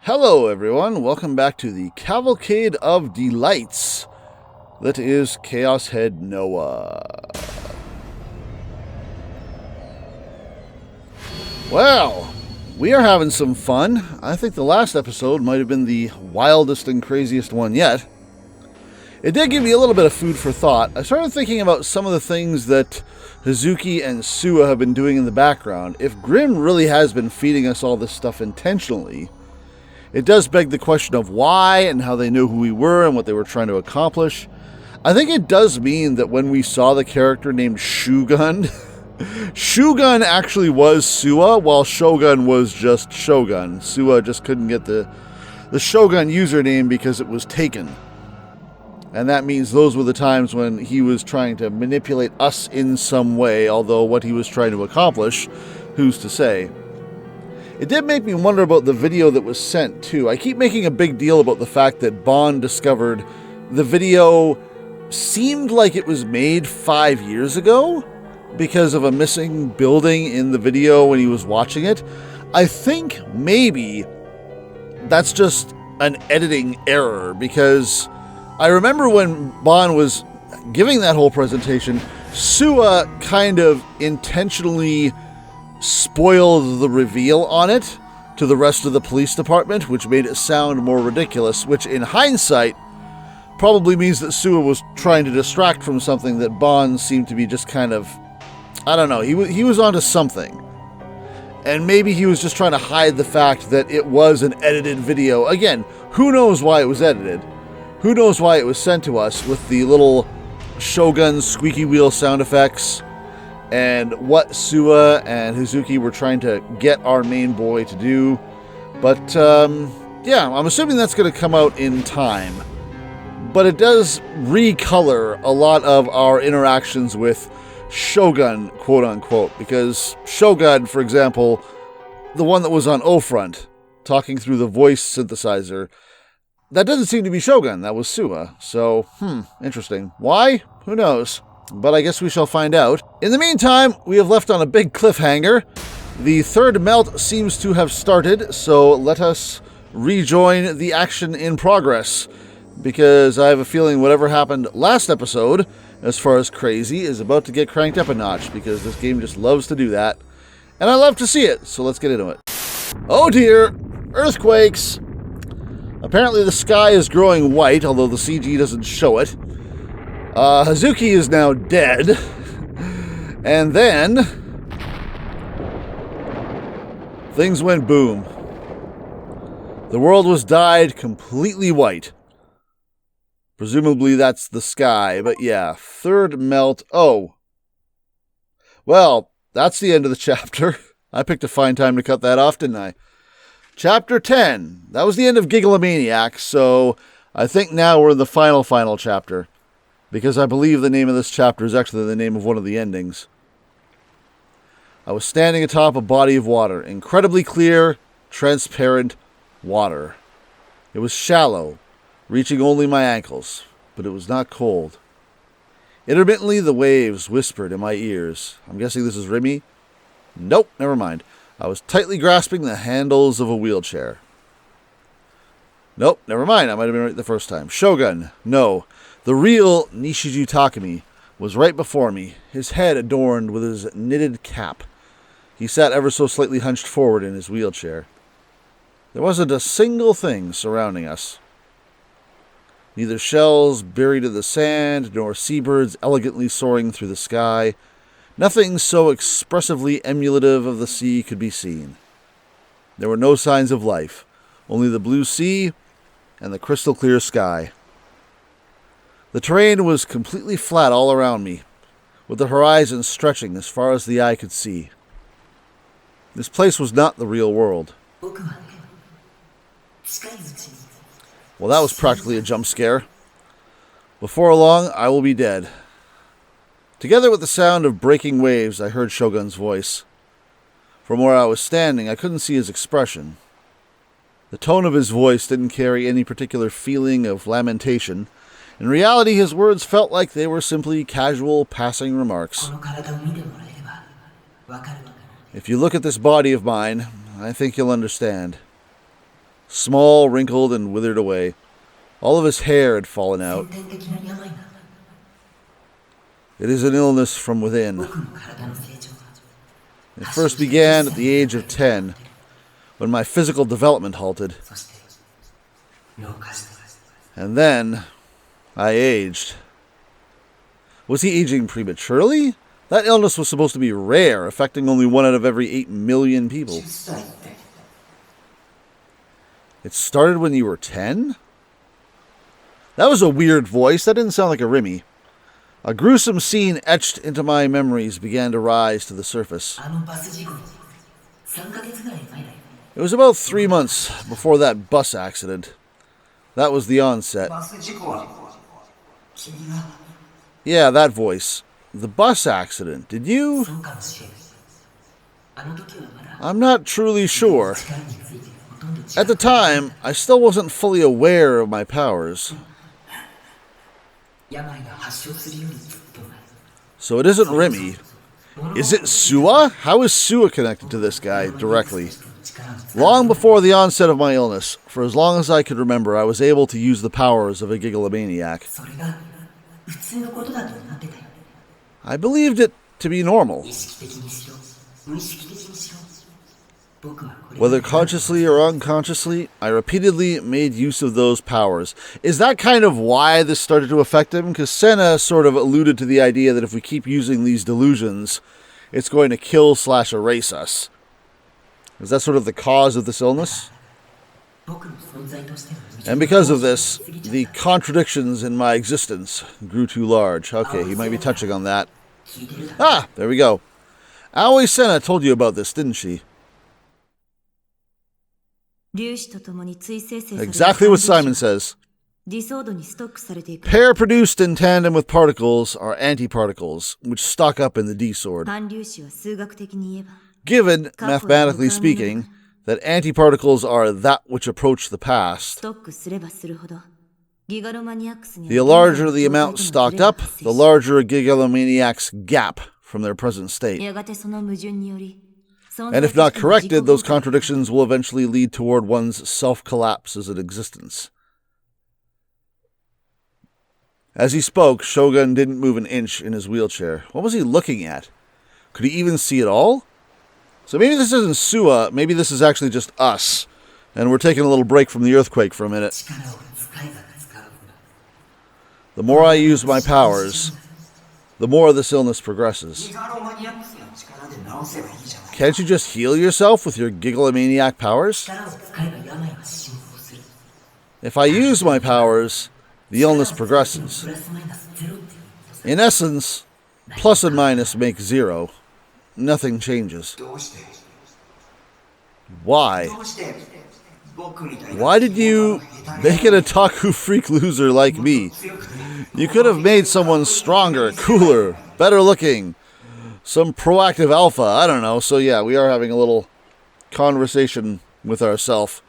Hello everyone, welcome back to the Cavalcade of Delights that is Chaos Head Noah. Well, we are having some fun. I think the last episode might have been the wildest and craziest one yet. It did give me a little bit of food for thought. I started thinking about some of the things that Hazuki and Suwa have been doing in the background. If Grim really has been feeding us all this stuff intentionally, it does beg the question of why and how they knew who we were and what they were trying to accomplish. I think it does mean that when we saw the character named Shogun, Shogun actually was Suwa, while Shogun was just Shogun. Suwa just couldn't get the Shogun username because it was taken. And that means those were the times when he was trying to manipulate us in some way, although what he was trying to accomplish, who's to say? It did make me wonder about the video that was sent, too. I keep making a big deal about the fact that Bond discovered the video seemed like it was made 5 years ago because of a missing building in the video when he was watching it. I think maybe that's just an editing error, because I remember when Bond was giving that whole presentation, Suwa kind of intentionally spoiled the reveal on it to the rest of the police department, which made it sound more ridiculous, which in hindsight probably means that Suwa was trying to distract from something that Bond seemed to be just kind of, I don't know, he was onto something. And maybe he was just trying to hide the fact that it was an edited video. Again, who knows why it was edited? Who knows why it was sent to us with the little Shogun squeaky wheel sound effects and what Suwa and Hazuki were trying to get our main boy to do. But, yeah, I'm assuming that's going to come out in time. But it does recolor a lot of our interactions with Shogun, quote-unquote, because Shogun, for example, the one that was on O-Front, talking through the voice synthesizer, that doesn't seem to be Shogun, that was Suwa. So, interesting. Why? Who knows? But I guess we shall find out. In the meantime, we have left on a big cliffhanger. The third melt seems to have started, so let us rejoin the action in progress, because I have a feeling whatever happened last episode, as far as crazy, is about to get cranked up a notch, because this game just loves to do that. And I love to see it, so let's get into it. Oh dear! Earthquakes! Apparently the sky is growing white, although the CG doesn't show it. Hazuki is now dead. And then things went boom. The world was dyed completely white. Presumably that's the sky, but yeah, third melt. Oh. Well, that's the end of the chapter. I picked a fine time to cut that off, didn't I? Chapter 10. That was the end of Gigalomaniac, so I think now we're in the final chapter, because I believe the name of this chapter is actually the name of one of the endings. I was standing atop a body of water, incredibly clear, transparent water. It was shallow, reaching only my ankles, but it was not cold. Intermittently, the waves whispered in my ears. I'm guessing this is Remy? Nope, never mind. I was tightly grasping the handles of a wheelchair. Nope, never mind. I might have been right the first time. Shogun. No. The real Nishiju Takumi was right before me, his head adorned with his knitted cap. He sat ever so slightly hunched forward in his wheelchair. There wasn't a single thing surrounding us. Neither shells buried in the sand, nor seabirds elegantly soaring through the sky. Nothing so expressively emulative of the sea could be seen. There were no signs of life, only the blue sea and the crystal clear sky. The terrain was completely flat all around me, with the horizon stretching as far as the eye could see. This place was not the real world. Well, that was practically a jump scare. Before long, I will be dead. Together with the sound of breaking waves, I heard Shogun's voice. From where I was standing, I couldn't see his expression. The tone of his voice didn't carry any particular feeling of lamentation. In reality, his words felt like they were simply casual, passing remarks. If you look at this body of mine, I think you'll understand. Small, wrinkled, and withered away. All of his hair had fallen out. It is an illness from within. It first began at the age of 10, when my physical development halted. And then I aged. Was he aging prematurely? That illness was supposed to be rare, affecting only 1 out of every 8 million people. It started when you were 10? That was a weird voice. That didn't sound like a Remy. A gruesome scene etched into my memories began to rise to the surface. It was about 3 months before that bus accident. That was the onset. Yeah, that voice. The bus accident. Did you? I'm not truly sure. At the time, I still wasn't fully aware of my powers. So it isn't Remy. Is it Sua? How is Sua connected to this guy directly? Long before the onset of my illness, for as long as I could remember, I was able to use the powers of a gigalomaniac. I believed it to be normal. Whether consciously or unconsciously, I repeatedly made use of those powers. Is that kind of why this started to affect him? Because Senna sort of alluded to the idea that if we keep using these delusions, it's going to kill/erase us. Is that sort of the cause of this illness? And because of this, the contradictions in my existence grew too large. Okay, he might be touching on that. Ah, there we go. Aoi Senna told you about this, didn't she? Exactly what Psy'Min says. Pair produced in tandem with particles are antiparticles, which stock up in the D-sword. Given, mathematically speaking, that antiparticles are that which approach the past, the larger the amount stocked up, the larger a gigalomaniac's gap from their present state. And if not corrected, those contradictions will eventually lead toward one's self-collapse as an existence. As he spoke, Shogun didn't move an inch in his wheelchair. What was he looking at? Could he even see it all? So maybe this isn't Sua, maybe this is actually just us, and we're taking a little break from the earthquake for a minute. The more I use my powers, the more this illness progresses. Can't you just heal yourself with your gigalomaniac powers? If I use my powers, the illness progresses. In essence, plus and minus make 0. Nothing changes. Why? Why did you make an otaku freak loser like me? You could have made someone stronger, cooler, better looking. Some proactive alpha, I don't know. So yeah, we are having a little conversation with ourselves.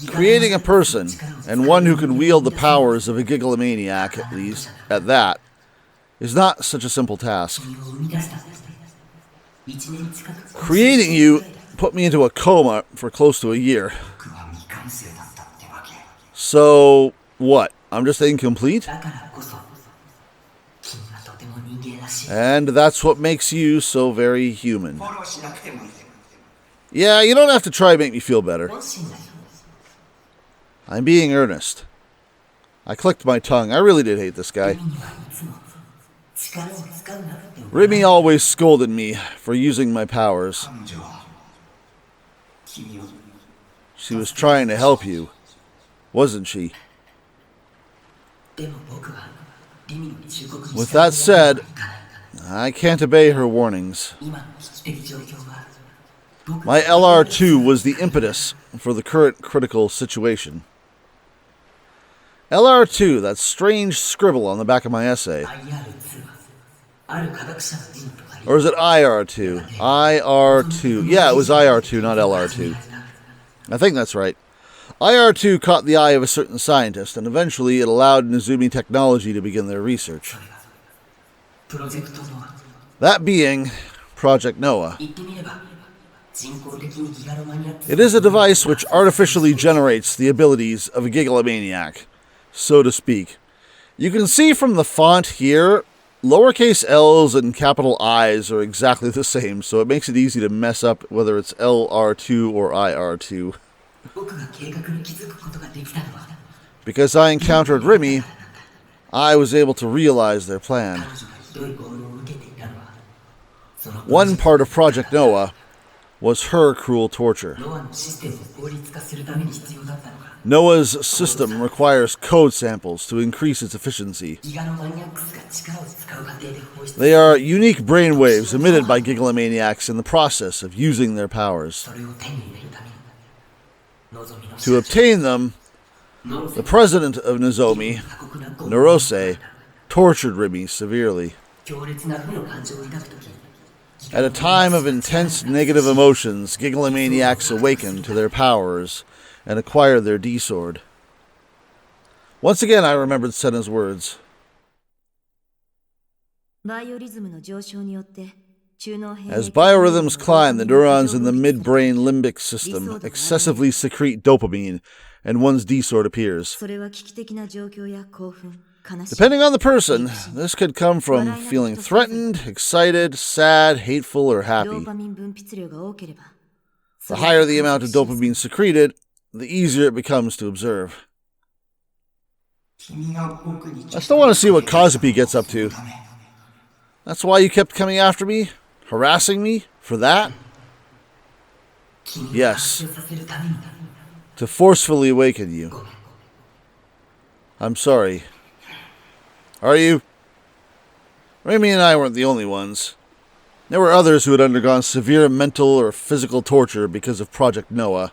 Creating a person, and one who can wield the powers of a gigalomaniac, at least, at that, is not such a simple task. Creating you put me into a coma for close to a year. So, what? I'm just incomplete? And that's what makes you so very human. Yeah, you don't have to try to make me feel better. I'm being earnest. I clicked my tongue. I really did hate this guy. Remy always scolded me for using my powers. She was trying to help you, wasn't she? With that said, I can't obey her warnings. My LR2 was the impetus for the current critical situation. LR2, that strange scribble on the back of my essay. Or is it IR2? IR2. Yeah, it was IR2, not LR2. I think that's right. IR2 caught the eye of a certain scientist, and eventually it allowed Nezumi Technology to begin their research. That being Project Noah. It is a device which artificially generates the abilities of a gigalomaniac, so to speak. You can see from the font here, lowercase L's and capital I's are exactly the same, so it makes it easy to mess up whether it's LR2 or IR2. Because I encountered Remy, I was able to realize their plan. One part of Project Noah was her cruel torture. Noah's system requires code samples to increase its efficiency. They are unique brainwaves emitted by gigalomaniacs in the process of using their powers. To obtain them, the president of Nozomi, Narose, tortured Remy severely. At a time of intense negative emotions, gigalomaniacs awakened to their powers and acquired their D-sword. Once again, I remembered Senna's words. As biorhythms climb, the neurons in the midbrain limbic system excessively secrete dopamine, and one's D-sword appears. Depending on the person, this could come from feeling threatened, excited, sad, hateful, or happy. The higher the amount of dopamine secreted, the easier it becomes to observe. I still want to see what Kazupi gets up to. That's why you kept coming after me? Harassing me? For that? Yes. To forcefully awaken you. I'm sorry. Are you? Remy and I weren't the only ones. There were others who had undergone severe mental or physical torture because of Project Noah.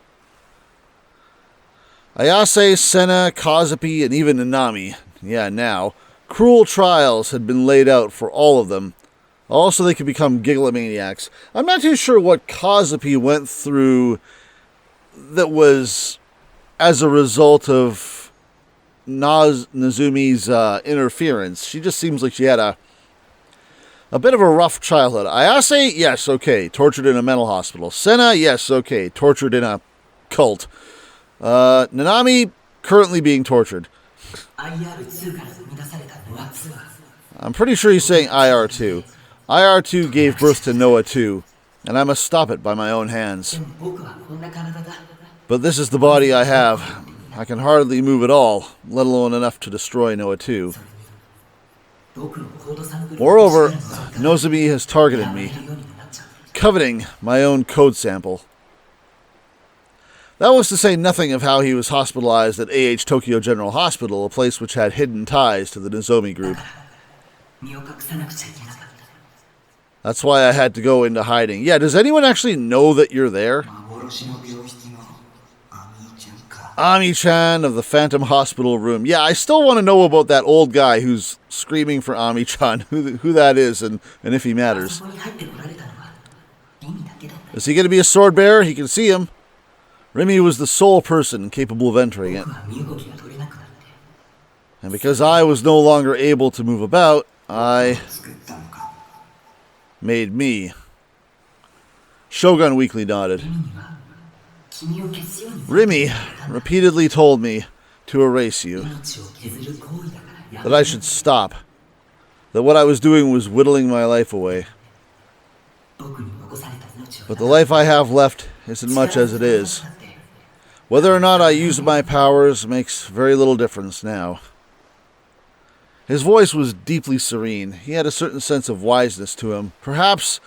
Ayase, Senna, Kazupi, and even Nanami, now, cruel trials had been laid out for all of them, all so they could become gigalomaniacs. I'm not too sure what Kazupi went through that was as a result of Nozumi's interference. She just seems like she had a bit of a rough childhood. Ayase, yes, okay, tortured in a mental hospital. Senna, yes, okay, tortured in a cult. Nanami, currently being tortured. I'm pretty sure he's saying IR2. IR2 gave birth to Noah 2, and I must stop it by my own hands. But this is the body I have. I can hardly move at all, let alone enough to destroy Noah 2. Moreover, Nozomi has targeted me, coveting my own code sample. That was to say nothing of how he was hospitalized at AH Tokyo General Hospital, a place which had hidden ties to the Nozomi group. That's why I had to go into hiding. Yeah, does anyone actually know that you're there? Ami-chan of the Phantom Hospital room. Yeah, I still want to know about that old guy who's screaming for Ami-chan, who that is, and if he matters. Is he going to be a sword bearer? He can see him. Remy was the sole person capable of entering it. And because I was no longer able to move about, I made me. Shogun weakly nodded. Remy repeatedly told me to erase you, that I should stop, that what I was doing was whittling my life away. But the life I have left isn't much as it is. Whether or not I use my powers makes very little difference now. His voice was deeply serene. He had a certain sense of wiseness to him. Perhaps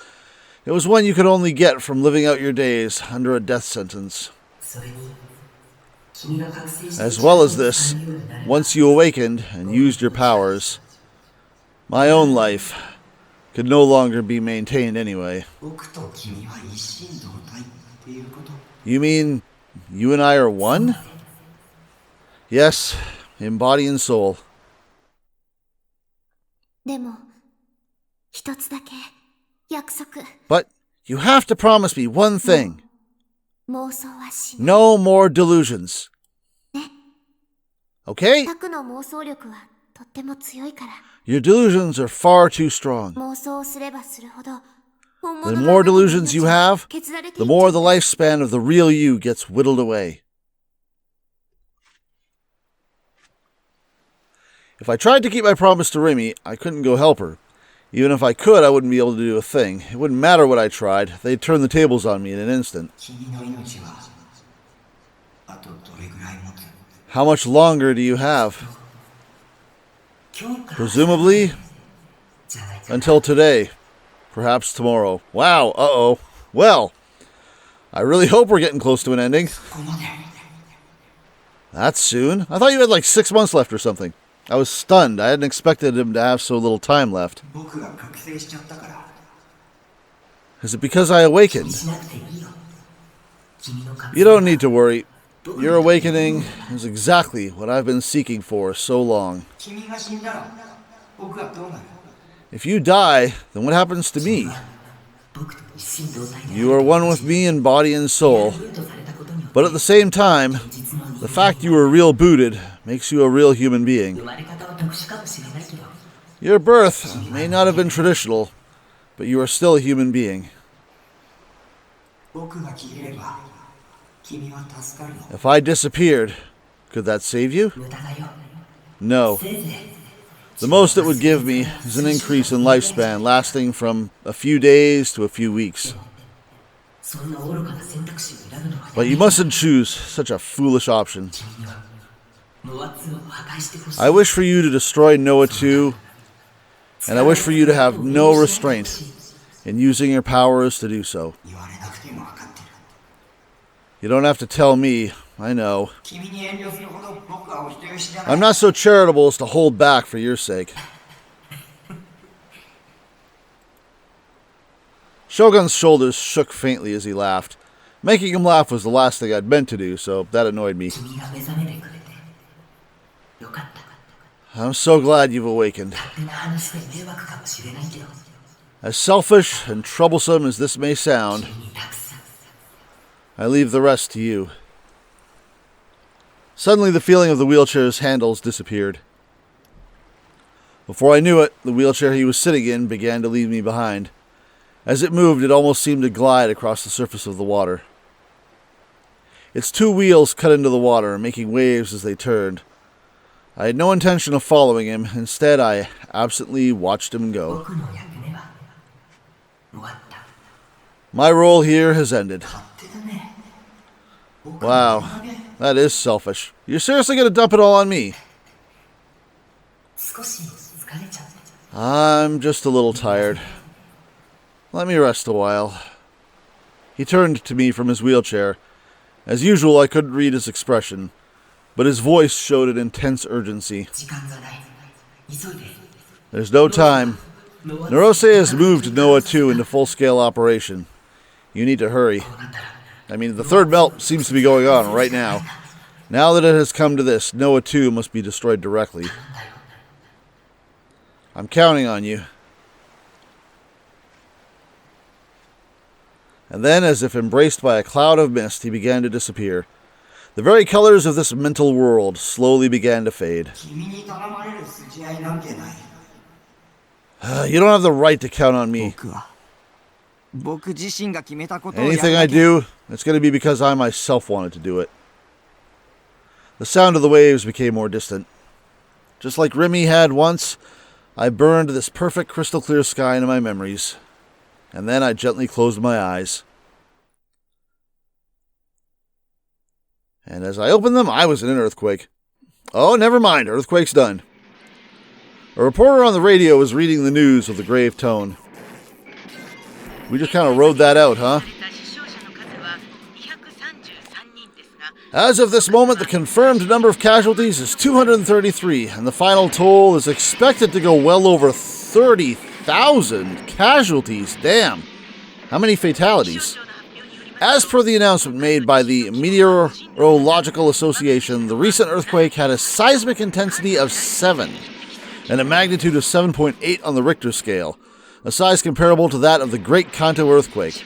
it was one you could only get from living out your days under a death sentence. As well as this, once you awakened and used your powers, my own life could no longer be maintained anyway. You mean you and I are one? Yes, in body and soul. But you have to promise me one thing. No more delusions. Okay? Your delusions are far too strong. The more delusions you have, the more the lifespan of the real you gets whittled away. If I tried to keep my promise to Remy, I couldn't go help her. Even if I could, I wouldn't be able to do a thing. It wouldn't matter what I tried. They'd turn the tables on me in an instant. How much longer do you have? Presumably, until today. Perhaps tomorrow. Wow, uh-oh. Well, I really hope we're getting close to an ending. That's soon. I thought you had like 6 months left or something. I was stunned. I hadn't expected him to have so little time left. Is it because I awakened? You don't need to worry. Your awakening is exactly what I've been seeking for so long. If you die, then what happens to me? You are one with me in body and soul. But at the same time, the fact you were real booted makes you a real human being. Your birth may not have been traditional, but you are still a human being. If I disappeared, could that save you? No. The most it would give me is an increase in lifespan lasting from a few days to a few weeks. But you mustn't choose such a foolish option. I wish for you to destroy Noah too, and I wish for you to have no restraint in using your powers to do so. You don't have to tell me, I know. I'm not so charitable as to hold back for your sake. Shogun's shoulders shook faintly as he laughed. Making him laugh was the last thing I'd meant to do, so that annoyed me. I'm so glad you've awakened. As selfish and troublesome as this may sound, I leave the rest to you. Suddenly the feeling of the wheelchair's handles disappeared. Before I knew it, the wheelchair he was sitting in began to leave me behind. As it moved, it almost seemed to glide across the surface of the water. Its two wheels cut into the water, making waves as they turned. I had no intention of following him. Instead, I absently watched him go. My role here has ended. Wow, that is selfish. You're seriously going to dump it all on me? I'm just a little tired. Let me rest a while. He turned to me from his wheelchair. As usual, I couldn't read his expression, but his voice showed an intense urgency. There's no time. Narose has moved Noah 2 into full-scale operation. You need to hurry. I mean, the third melt seems to be going on right now. Now that it has come to this, Noah 2 must be destroyed directly. I'm counting on you. And then, as if embraced by a cloud of mist, he began to disappear. The very colors of this mental world slowly began to fade. You don't have the right to count on me. Anything I do, it's going to be because I myself wanted to do it. The sound of the waves became more distant. Just like Remy had once, I burned this perfect crystal clear sky into my memories. And then I gently closed my eyes. And as I opened them, I was in an earthquake. Oh, never mind, earthquake's done. A reporter on the radio was reading the news with a grave tone. We just kind of rode that out, huh? As of this moment, the confirmed number of casualties is 233, and the final toll is expected to go well over 30,000 casualties. Damn. How many fatalities? As per the announcement made by the Meteorological Association, the recent earthquake had a seismic intensity of 7 and a magnitude of 7.8 on the Richter scale, a size comparable to that of the Great Kanto earthquake.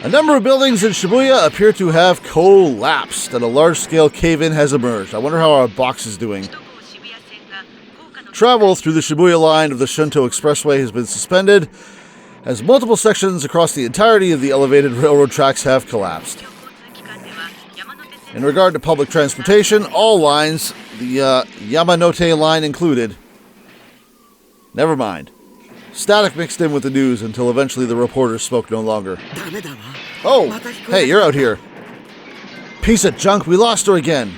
A number of buildings in Shibuya appear to have collapsed, and a large-scale cave-in has emerged. I wonder how our box is doing. Travel through the Shibuya line of the Shinto Expressway has been suspended, as multiple sections across the entirety of the elevated railroad tracks have collapsed. In regard to public transportation, all lines, the Yamanote line included. Never mind. Static mixed in with the news until eventually the reporters spoke no longer. Oh, hey, you're out here. Piece of junk, we lost her again.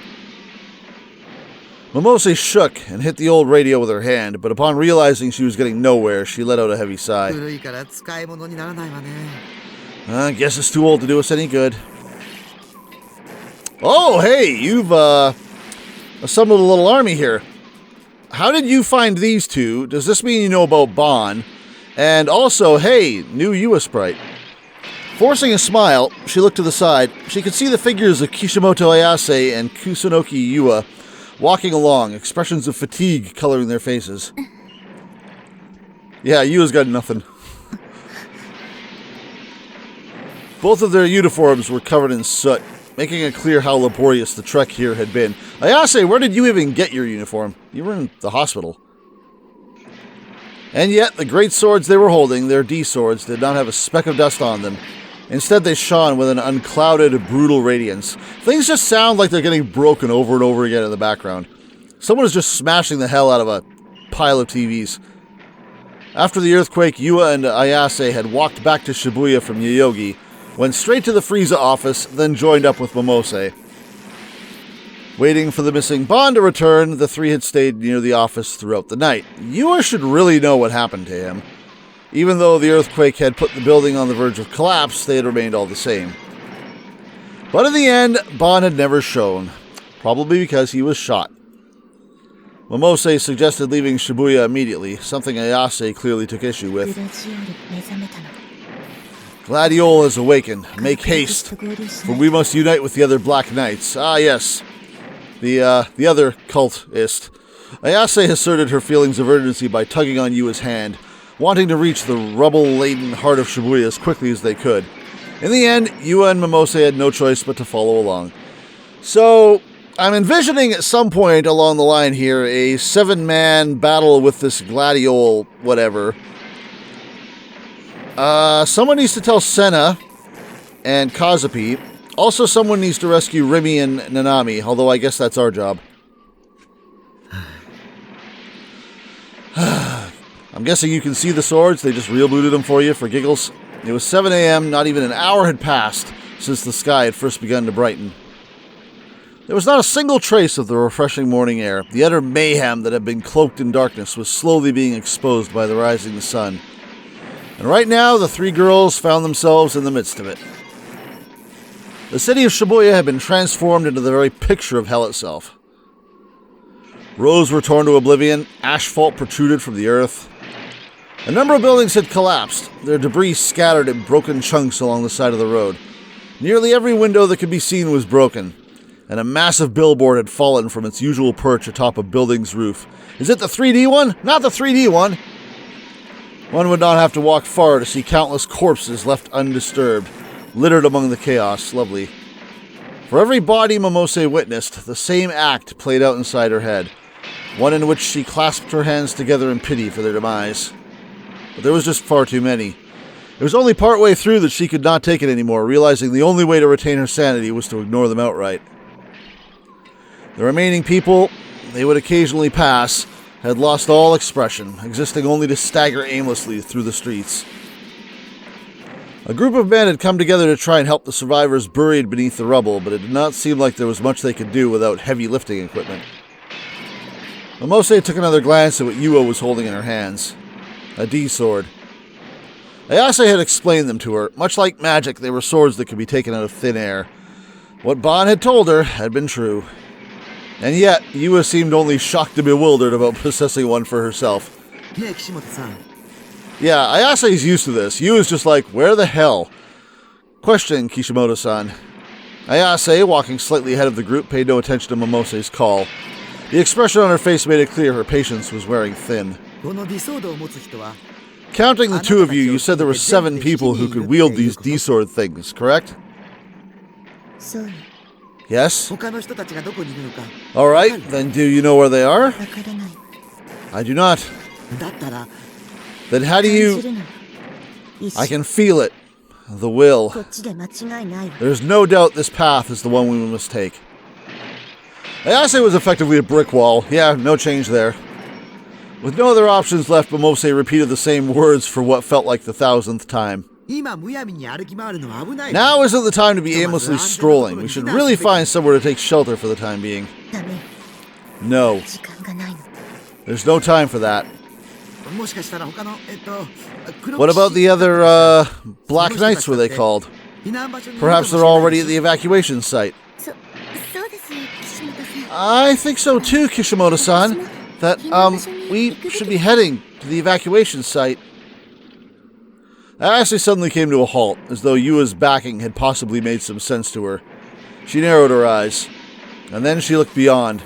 Momose shook and hit the old radio with her hand, but upon realizing she was getting nowhere, she let out a heavy sigh. I guess it's too old to do us any good. Oh, hey, you've assembled a little army here. How did you find these two? Does this mean you know about Bon? And also, hey, new Yua sprite. Forcing a smile, she looked to the side. She could see the figures of Kishimoto Ayase and Kusunoki Yua walking along, expressions of fatigue coloring their faces. Yeah, Yua's got nothing. Both of their uniforms were covered in soot, making it clear how laborious the trek here had been. Ayase, where did you even get your uniform? You were in the hospital. And yet, the great swords they were holding, their D-swords, did not have a speck of dust on them. Instead, they shone with an unclouded, brutal radiance. Things just sound like they're getting broken over and over again in the background. Someone is just smashing the hell out of a pile of TVs. After the earthquake, Yua and Ayase had walked back to Shibuya from Yoyogi, went straight to the Frieza office, then joined up with Momose. Waiting for the missing Bon to return, the three had stayed near the office throughout the night. Yua should really know what happened to him. Even though the earthquake had put the building on the verge of collapse, they had remained all the same. But in the end, Bon had never shown, probably because he was shot. Momose suggested leaving Shibuya immediately, something Ayase clearly took issue with. Gladiole has awakened. Make haste, for we must unite with the other Black Knights. Ah, yes. The other cultist. Ayase asserted her feelings of urgency by tugging on Yua's hand, wanting to reach the rubble-laden heart of Shibuya as quickly as they could. In the end, Yua and Momose had no choice but to follow along. So, I'm envisioning at some point along the line here a 7-man battle with this Gladiole whatever. Someone needs to tell Senna and Kazupi. Also, someone needs to rescue Rimi and Nanami, although I guess that's our job. I'm guessing you can see the swords. They just rebooted them for you for giggles. It was 7 a.m. Not even an hour had passed since the sky had first begun to brighten. There was not a single trace of the refreshing morning air. The utter mayhem that had been cloaked in darkness was slowly being exposed by the rising sun. And right now, the three girls found themselves in the midst of it. The city of Shibuya had been transformed into the very picture of hell itself. Roads were torn to oblivion, asphalt protruded from the earth. A number of buildings had collapsed, their debris scattered in broken chunks along the side of the road. Nearly every window that could be seen was broken, and a massive billboard had fallen from its usual perch atop a building's roof. Is it the 3D one? Not the 3D one! One would not have to walk far to see countless corpses left undisturbed, littered among the chaos. Lovely. For every body Momose witnessed, the same act played out inside her head, one in which she clasped her hands together in pity for their demise. But there was just far too many. It was only partway through that she could not take it anymore, realizing the only way to retain her sanity was to ignore them outright. The remaining people, they would occasionally pass, had lost all expression, existing only to stagger aimlessly through the streets. A group of men had come together to try and help the survivors buried beneath the rubble, but it did not seem like there was much they could do without heavy lifting equipment. Momose took another glance at what Yua was holding in her hands. A D-sword. Ayase had explained them to her. Much like magic, they were swords that could be taken out of thin air. What Bon had told her had been true. And yet, Yua seemed only shocked and bewildered about possessing one for herself. Yeah, Ayase's used to this. Yua's just like, where the hell? Question, Kishimoto-san. Ayase, walking slightly ahead of the group, paid no attention to Momose's call. The expression on her face made it clear her patience was wearing thin. Counting the two of you, you said there were 7 people who could wield these D-sword things, correct? Yes? Alright, then do you know where they are? I do not. Then how do you... I can feel it. The will. There's no doubt this path is the one we must take. Ayase was effectively a brick wall. Yeah, no change there. With no other options left, Momose repeated the same words for what felt like the 1,000th time. Now isn't the time to be aimlessly strolling. We should really find somewhere to take shelter for the time being. No. There's no time for that. What about the other, Black Knights were they called? Perhaps they're already at the evacuation site. I think so too, Kishimoto-san. That, we should be heading to the evacuation site. Ashley suddenly came to a halt, as though Yua's backing had possibly made some sense to her. She narrowed her eyes, and then she looked beyond.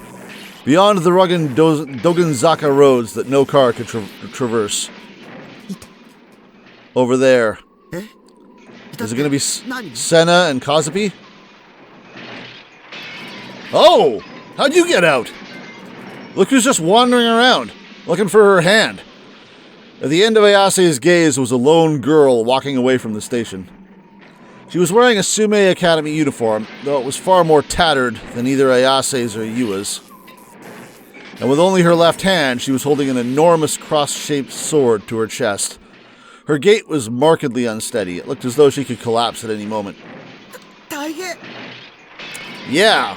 Beyond the rugged Dogenzaka roads that no car could traverse. Over there. Is it going to be Senna and Kazupi? Oh! How'd you get out? Look who's just wandering around, looking for her hand. At the end of Ayase's gaze was a lone girl walking away from the station. She was wearing a Sume Academy uniform, though it was far more tattered than either Ayase's or Yua's. And with only her left hand, she was holding an enormous cross-shaped sword to her chest. Her gait was markedly unsteady. It looked as though she could collapse at any moment. Yeah.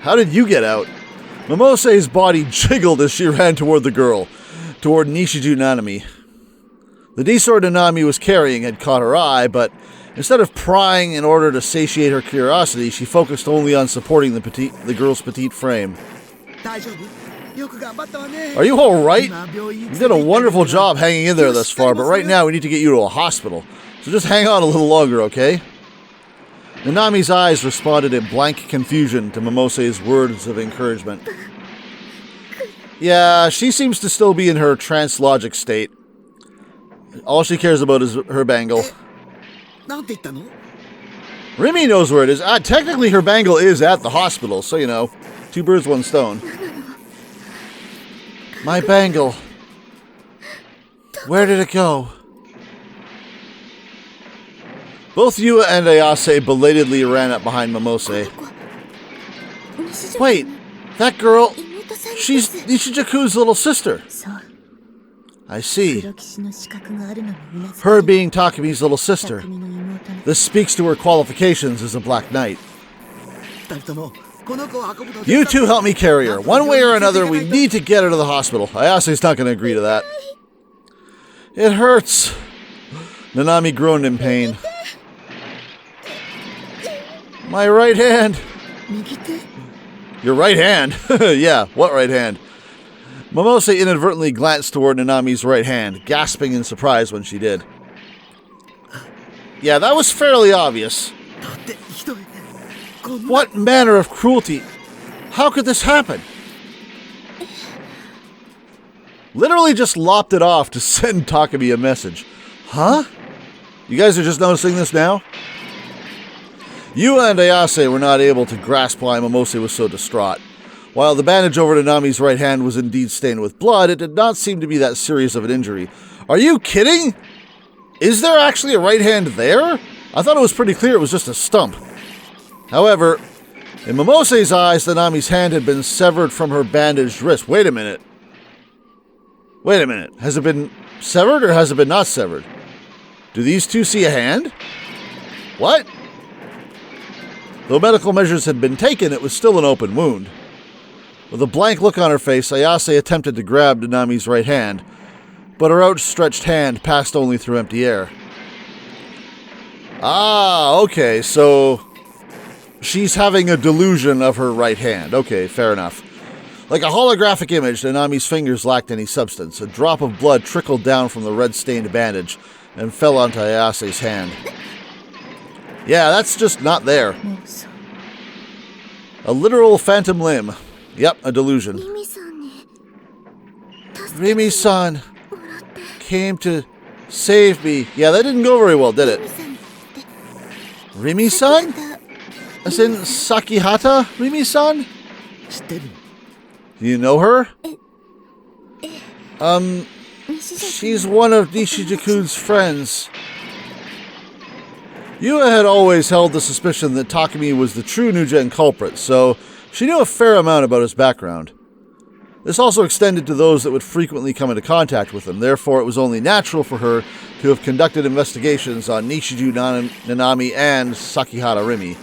How did you get out? Momose's body jiggled as she ran toward the girl, toward Nishiju Nanami. The D-sword Nanami was carrying had caught her eye, but instead of prying in order to satiate her curiosity, she focused only on supporting the girl's petite frame. Are you alright? You did a wonderful job hanging in there thus far, but right now we need to get you to a hospital. So just hang on a little longer, okay? Nanami's eyes responded in blank confusion to Momose's words of encouragement. Yeah, she seems to still be in her trance-logic state. All she cares about is her bangle. Rimi knows where it is. Technically her bangle is at the hospital, so you know. 2 birds, 1 stone. My bangle. Where did it go? Both Yua and Ayase belatedly ran up behind Momose. Wait, that girl, she's Nishijaku's little sister. I see. Her being Takemi's little sister. This speaks to her qualifications as a Black Knight. You two help me carry her. One way or another, we need to get her to the hospital. Ayase's not going to agree to that. It hurts. Nanami groaned in pain. My right hand. Your right hand? Yeah, what right hand? Momose inadvertently glanced toward Nanami's right hand, gasping in surprise when she did. Yeah, that was fairly obvious. What manner of cruelty? How could this happen? Literally just lopped it off to send Takemi a message. Huh? You guys are just noticing this now? Yua and Ayase were not able to grasp why Momose was so distraught. While the bandage over Nanami's right hand was indeed stained with blood, it did not seem to be that serious of an injury. Are you kidding? Is there actually a right hand there? I thought it was pretty clear it was just a stump. However, in Momose's eyes, Nanami's hand had been severed from her bandaged wrist. Wait a minute. Wait a minute. Has it been severed or has it been not severed? Do these two see a hand? What? Though medical measures had been taken, it was still an open wound. With a blank look on her face, Ayase attempted to grab Nanami's right hand, but her outstretched hand passed only through empty air. Ah, okay, so she's having a delusion of her right hand. Okay, fair enough. Like a holographic image, Nanami's fingers lacked any substance. A drop of blood trickled down from the red-stained bandage and fell onto Ayase's hand. Yeah, that's just not there. A literal phantom limb. Yep, a delusion. Rimi-san came to save me. Yeah, that didn't go very well, did it? Rimi-san? As in Sakihata Rimi-san? Do you know her? She's one of Nishijaku's friends. Yua had always held the suspicion that Takumi was the true New Gen culprit, so she knew a fair amount about his background. This also extended to those that would frequently come into contact with him, therefore it was only natural for her to have conducted investigations on Nishiju Nanami and Sakihara Rimi.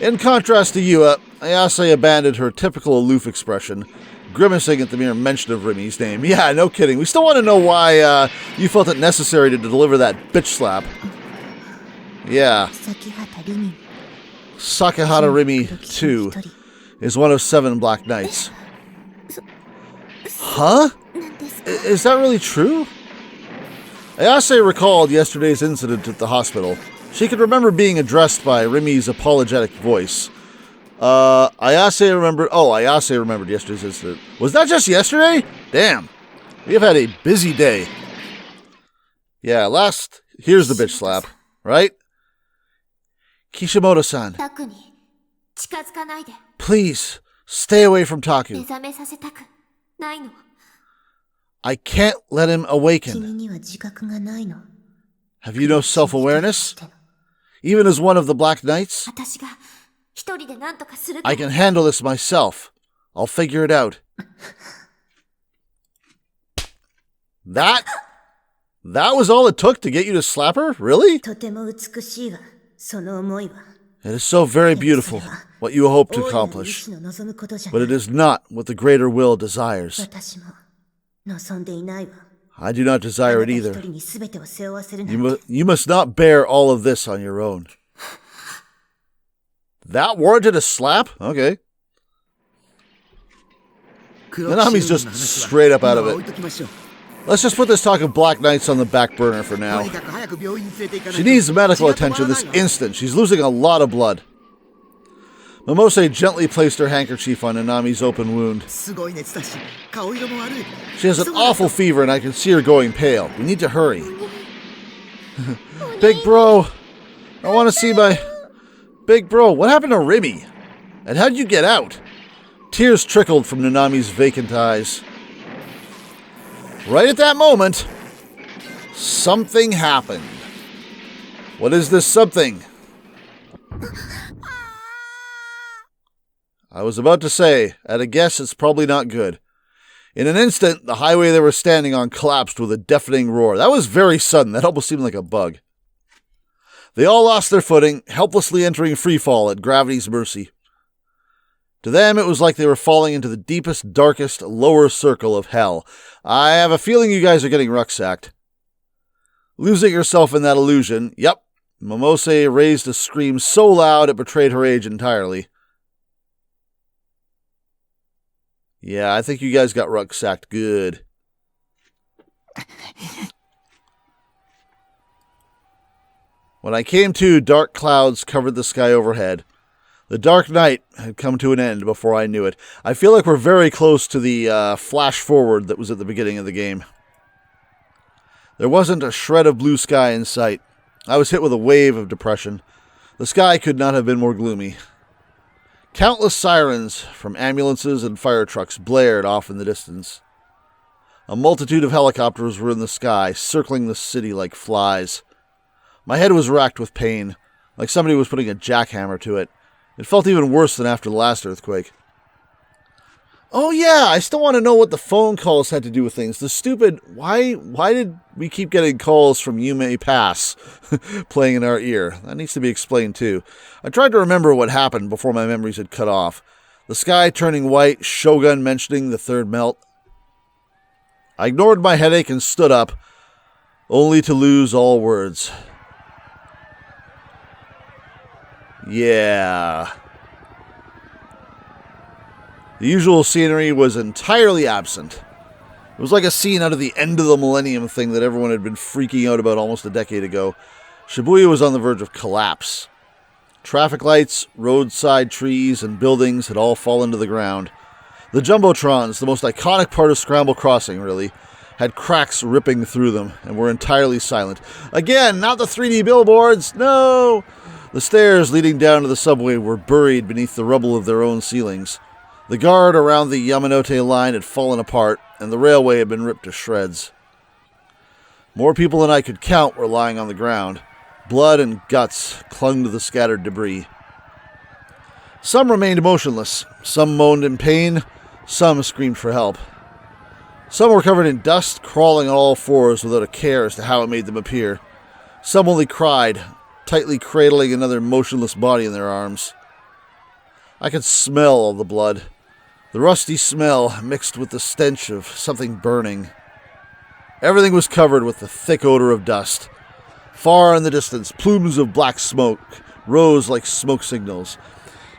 In contrast to Yua, Ayase abandoned her typical aloof expression, grimacing at the mere mention of Rimi's name. Yeah, no kidding. We still want to know why you felt it necessary to deliver that bitch slap. Yeah. Sakihara Rimi, too, is one of 7 Black Knights. Huh? Is that really true? Ayase recalled yesterday's incident at the hospital. She could remember being addressed by Rimi's apologetic voice. Ayase remembered yesterday's incident. Was that just yesterday? Damn. We have had a busy day. Yeah, here's the bitch slap, right? Kishimoto-san. Please, stay away from Taku. I can't let him awaken. Have you no self-awareness? Even as one of the Black Knights? I can handle this myself. I'll figure it out. That was all it took to get you to slap her? Really? It is so very beautiful, what you hope to accomplish. But it is not what the greater will desires. I do not desire it either. You must not bear all of this on your own. That warranted a slap? Okay. Nanami's just straight up out of it. Let's just put this talk of Black Knights on the back burner for now. She needs medical attention this instant. She's losing a lot of blood. Momose gently placed her handkerchief on Nanami's open wound. She has an awful fever and I can see her going pale. We need to hurry. Big bro, I want to see my... Big bro, what happened to Rimi? And how'd you get out? Tears trickled from Nanami's vacant eyes. Right at that moment, something happened. What is this something? I was about to say, at a guess, it's probably not good. In an instant, the highway they were standing on collapsed with a deafening roar. That was very sudden. That almost seemed like a bug. They all lost their footing, helplessly entering freefall at gravity's mercy. To them, it was like they were falling into the deepest, darkest, lower circle of hell. I have a feeling you guys are getting rucksacked. Losing herself in that illusion, yep, Momose raised a scream so loud it betrayed her age entirely. Yeah, I think you guys got rucksacked good. When I came to, dark clouds covered the sky overhead. The dark night had come to an end before I knew it. I feel like we're very close to the flash forward that was at the beginning of the game. There wasn't a shred of blue sky in sight. I was hit with a wave of depression. The sky could not have been more gloomy. Countless sirens from ambulances and fire trucks blared off in the distance. A multitude of helicopters were in the sky, circling the city like flies. My head was racked with pain, like somebody was putting a jackhammer to it. It felt even worse than after the last earthquake. Oh yeah, I still want to know what the phone calls had to do with things. The stupid, why did we keep getting calls from You May Pass playing in our ear? That needs to be explained too. I tried to remember what happened before my memories had cut off. The sky turning white, Shogun mentioning the third melt. I ignored my headache and stood up, only to lose all words. Yeah. The usual scenery was entirely absent. It was like a scene out of the End of the Millennium thing that everyone had been freaking out about almost a decade ago. Shibuya was on the verge of collapse. Traffic lights, roadside trees, and buildings had all fallen to the ground. The Jumbotrons, the most iconic part of Scramble Crossing, really, had cracks ripping through them and were entirely silent. Again, not the 3D billboards! No! The stairs leading down to the subway were buried beneath the rubble of their own ceilings. The guard around the Yamanote line had fallen apart, and the railway had been ripped to shreds. More people than I could count were lying on the ground. Blood and guts clung to the scattered debris. Some remained motionless. Some moaned in pain. Some screamed for help. Some were covered in dust, crawling on all fours without a care as to how it made them appear. Some only cried, tightly cradling another motionless body in their arms. I could smell all the blood. The rusty smell mixed with the stench of something burning. Everything was covered with the thick odor of dust. Far in the distance, plumes of black smoke rose like smoke signals.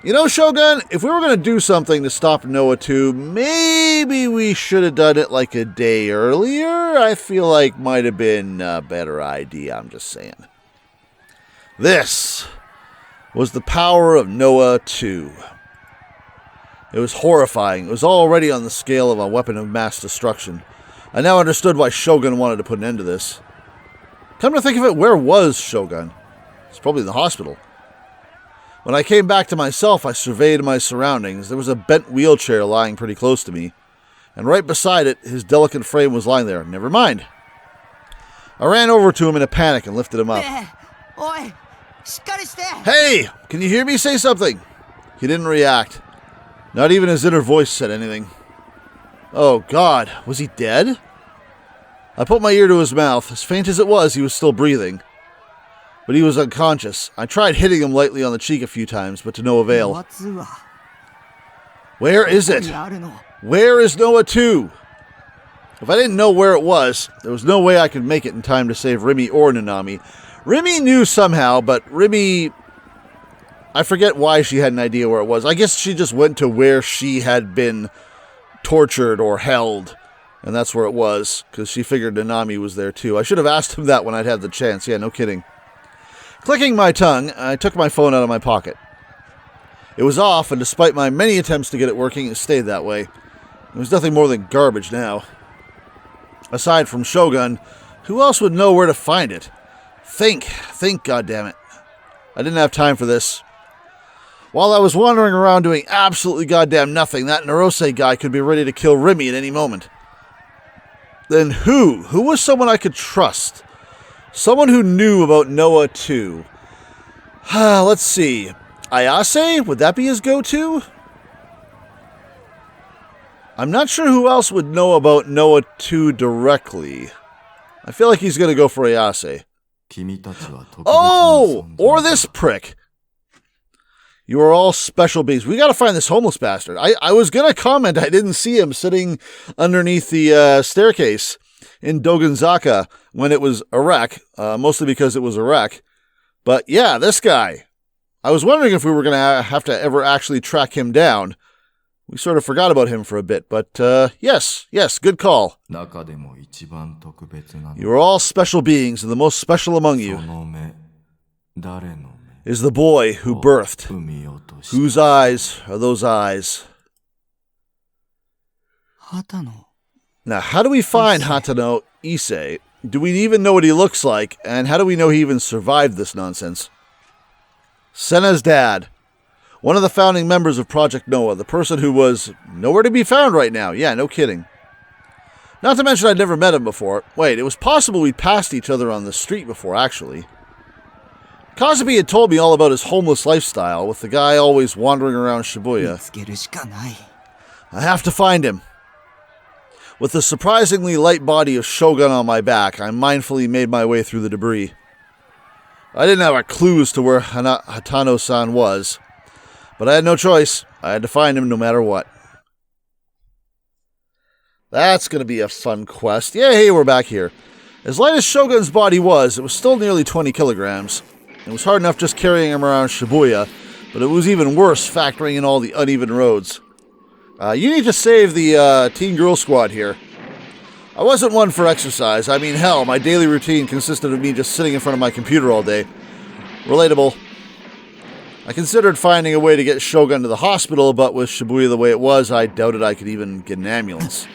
You know, Shogun, if we were going to do something to stop Noah 2, maybe we should have done it like a day earlier. I feel like might have been a better idea, I'm just saying. This was the power of Noah 2. It was horrifying. It was already on the scale of a weapon of mass destruction. I now understood why Shogun wanted to put an end to this. Come to think of it, where was Shogun? It's probably in the hospital. When I came back to myself, I surveyed my surroundings. There was a bent wheelchair lying pretty close to me, and right beside it, his delicate frame was lying there. Never mind. I ran over to him in a panic and lifted him up. Hey! Can you hear me say something? He didn't react. Not even his inner voice said anything. Oh, God. Was he dead? I put my ear to his mouth. As faint as it was, he was still breathing. But he was unconscious. I tried hitting him lightly on the cheek a few times, but to no avail. Where is it? Where is Noah 2? If I didn't know where it was, there was no way I could make it in time to save Rimi or Nanami. Rimi knew somehow, but Rimi... I forget why she had an idea where it was. I guess she just went to where she had been tortured or held, and that's where it was, because she figured Nanami was there too. I should have asked him that when I'd had the chance. Yeah, no kidding. Clicking my tongue, I took my phone out of my pocket. It was off, and despite my many attempts to get it working, it stayed that way. It was nothing more than garbage now. Aside from Shogun, who else would know where to find it? Think, goddammit. I didn't have time for this. While I was wandering around doing absolutely goddamn nothing, that Narose guy could be ready to kill Rimi at any moment. Then who? Who was someone I could trust? Someone who knew about Noah 2. Let's see. Ayase? Would that be his go-to? I'm not sure who else would know about Noah 2 directly. I feel like he's going to go for Ayase. Oh! Or this prick. You are all special beings. We got to find this homeless bastard. I was going to comment I didn't see him sitting underneath the staircase in Dogonzaka when it was a wreck, mostly because it was a wreck. But yeah, this guy. I was wondering if we were going to have to ever actually track him down. We sort of forgot about him for a bit, but yes, good call. You are all special beings, and the most special among you is the boy who birthed. Whose eyes are those eyes? Now, how do we find Hatano Issei? Do we even know what he looks like? And how do we know he even survived this nonsense? Senna's dad. One of the founding members of Project Noah. The person who was nowhere to be found right now. Yeah, no kidding. Not to mention I'd never met him before. Wait, it was possible we'd passed each other on the street before, actually. Kazubi had told me all about his homeless lifestyle, with the guy always wandering around Shibuya. I have to find him. With the surprisingly light body of Shogun on my back, I mindfully made my way through the debris. I didn't have a clue as to where Hatano-san was, but I had no choice. I had to find him no matter what. That's going to be a fun quest. Yay, we're back here. As light as Shogun's body was, it was still nearly 20 kilograms. It was hard enough just carrying him around Shibuya, but it was even worse factoring in all the uneven roads. You need to save the Teen Girl Squad here. I wasn't one for exercise. I mean, hell, my daily routine consisted of me just sitting in front of my computer all day. Relatable. I considered finding a way to get Shogun to the hospital, but with Shibuya the way it was, I doubted I could even get an ambulance.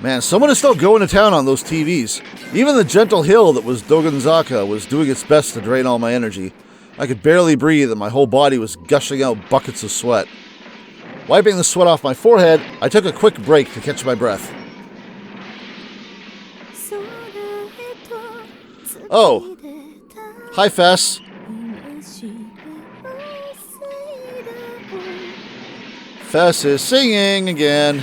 Man, someone is still going to town on those TVs. Even the gentle hill that was Dogonzaka was doing its best to drain all my energy. I could barely breathe and my whole body was gushing out buckets of sweat. Wiping the sweat off my forehead, I took a quick break to catch my breath. Oh. Hi, Fess. Fess is singing again.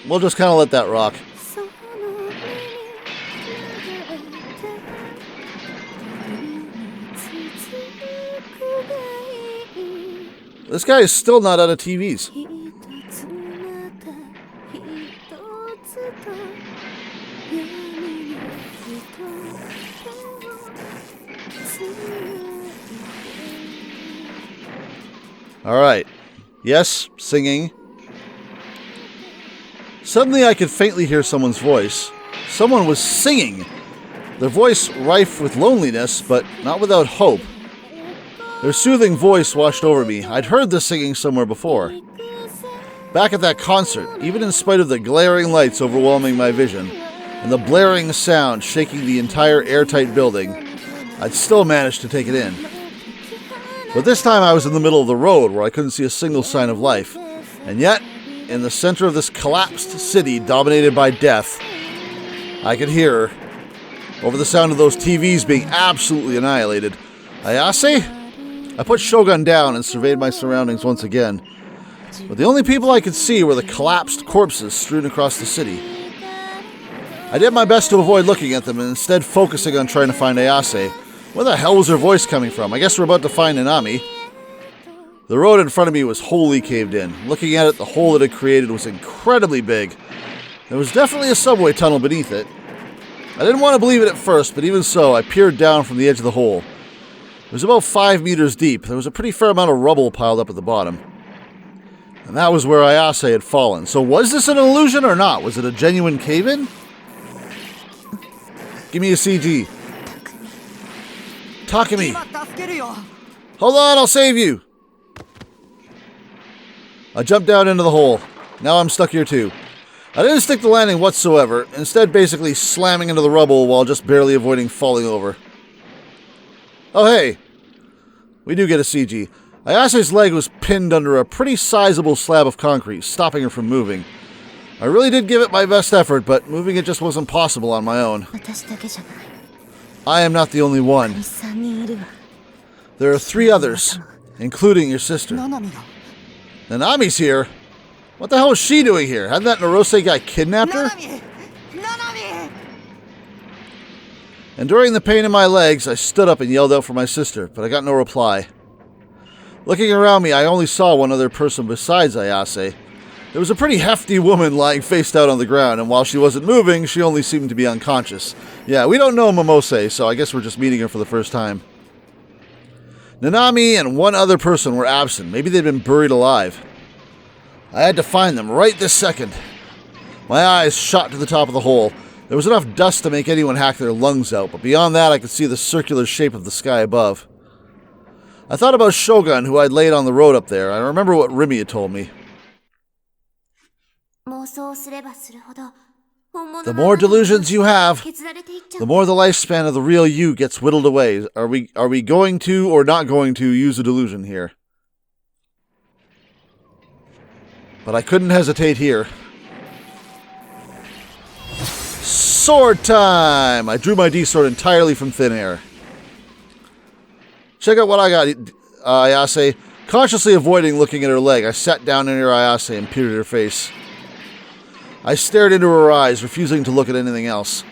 We'll just kind of let that rock. This guy is still not out of TVs. All right. Yes, singing. Suddenly I could faintly hear someone's voice. Someone was singing. Their voice rife with loneliness, but not without hope. Their soothing voice washed over me. I'd heard this singing somewhere before. Back at that concert, even in spite of the glaring lights overwhelming my vision, and the blaring sound shaking the entire airtight building, I'd still managed to take it in. But this time I was in the middle of the road where I couldn't see a single sign of life. And yet, in the center of this collapsed city dominated by death, I could hear, over the sound of those TVs being absolutely annihilated, Ayase? I put Shogun down and surveyed my surroundings once again. But the only people I could see were the collapsed corpses strewn across the city. I did my best to avoid looking at them and instead focusing on trying to find Ayase. Where the hell was her voice coming from? I guess we're about to find Nanami. The road in front of me was wholly caved in. Looking at it, the hole it had created was incredibly big. There was definitely a subway tunnel beneath it. I didn't want to believe it at first, but even so, I peered down from the edge of the hole. It was about 5 meters deep. There was a pretty fair amount of rubble piled up at the bottom. And that was where Ayase had fallen. So was this an illusion or not? Was it a genuine cave-in? Give me a CG. Takumi! Hold on, I'll save you! I jumped down into the hole. Now I'm stuck here too. I didn't stick the landing whatsoever, instead basically slamming into the rubble while just barely avoiding falling over. Oh hey! We do get a CG. Ayase's leg was pinned under a pretty sizable slab of concrete, stopping her from moving. I really did give it my best effort, but moving it just wasn't possible on my own. I am not the only one. There are 3 others, including your sister. Nanami's here? What the hell is she doing here? Hadn't that Narose guy kidnapped her? And during the pain in my legs, I stood up and yelled out for my sister, but I got no reply. Looking around me, I only saw one other person besides Ayase. There was a pretty hefty woman lying face out on the ground, and while she wasn't moving, she only seemed to be unconscious. Yeah, we don't know Momose, so I guess we're just meeting her for the first time. Nanami and one other person were absent. Maybe they'd been buried alive. I had to find them right this second. My eyes shot to the top of the hole. There was enough dust to make anyone hack their lungs out, but beyond that I could see the circular shape of the sky above. I thought about Shogun, who I'd laid on the road up there. I remember what Rimi had told me. The more delusions you have, the more the lifespan of the real you gets whittled away. Are we going to or not going to use a delusion here? But I couldn't hesitate here. Sword time! I drew my D-sword entirely from thin air. Check out what I got, Ayase. Consciously avoiding looking at her leg, I sat down near Ayase and peered at her face. I stared into her eyes, refusing to look at anything else.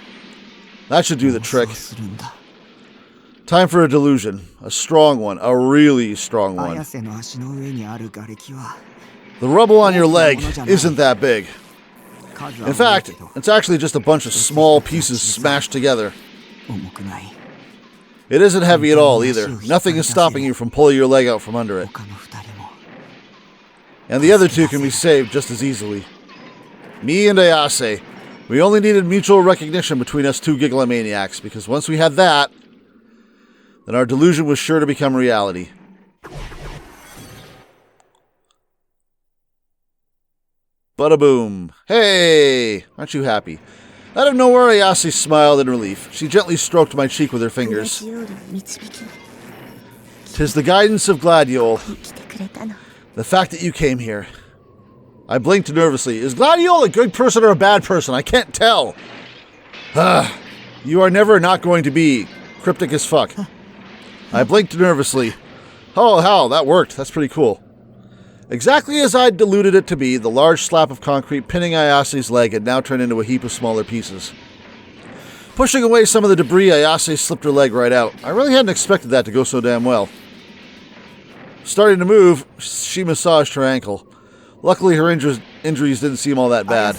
That should do the trick. Time for a delusion. A strong one. A really strong one. The rubble on your leg isn't that big. In fact, it's actually just a bunch of small pieces smashed together. It isn't heavy at all, either. Nothing is stopping you from pulling your leg out from under it. And the other 2 can be saved just as easily. Me and Ayase. We only needed mutual recognition between us 2 Gigglomaniacs, because once we had that, then our delusion was sure to become reality. Bada boom. Hey! Aren't you happy? Out of nowhere, Ayase smiled in relief. She gently stroked my cheek with her fingers. 'Tis the guidance of Gladiole. The fact that you came here. I blinked nervously. Is Gladiol a good person or a bad person? I can't tell. You are never not going to be cryptic as fuck. I blinked nervously. Oh, hell, that worked. That's pretty cool. Exactly as I'd deluded it to be, the large slab of concrete pinning Ayase's leg had now turned into a heap of smaller pieces. Pushing away some of the debris, Ayase slipped her leg right out. I really hadn't expected that to go so damn well. Starting to move, she massaged her ankle. Luckily, her injuries didn't seem all that bad.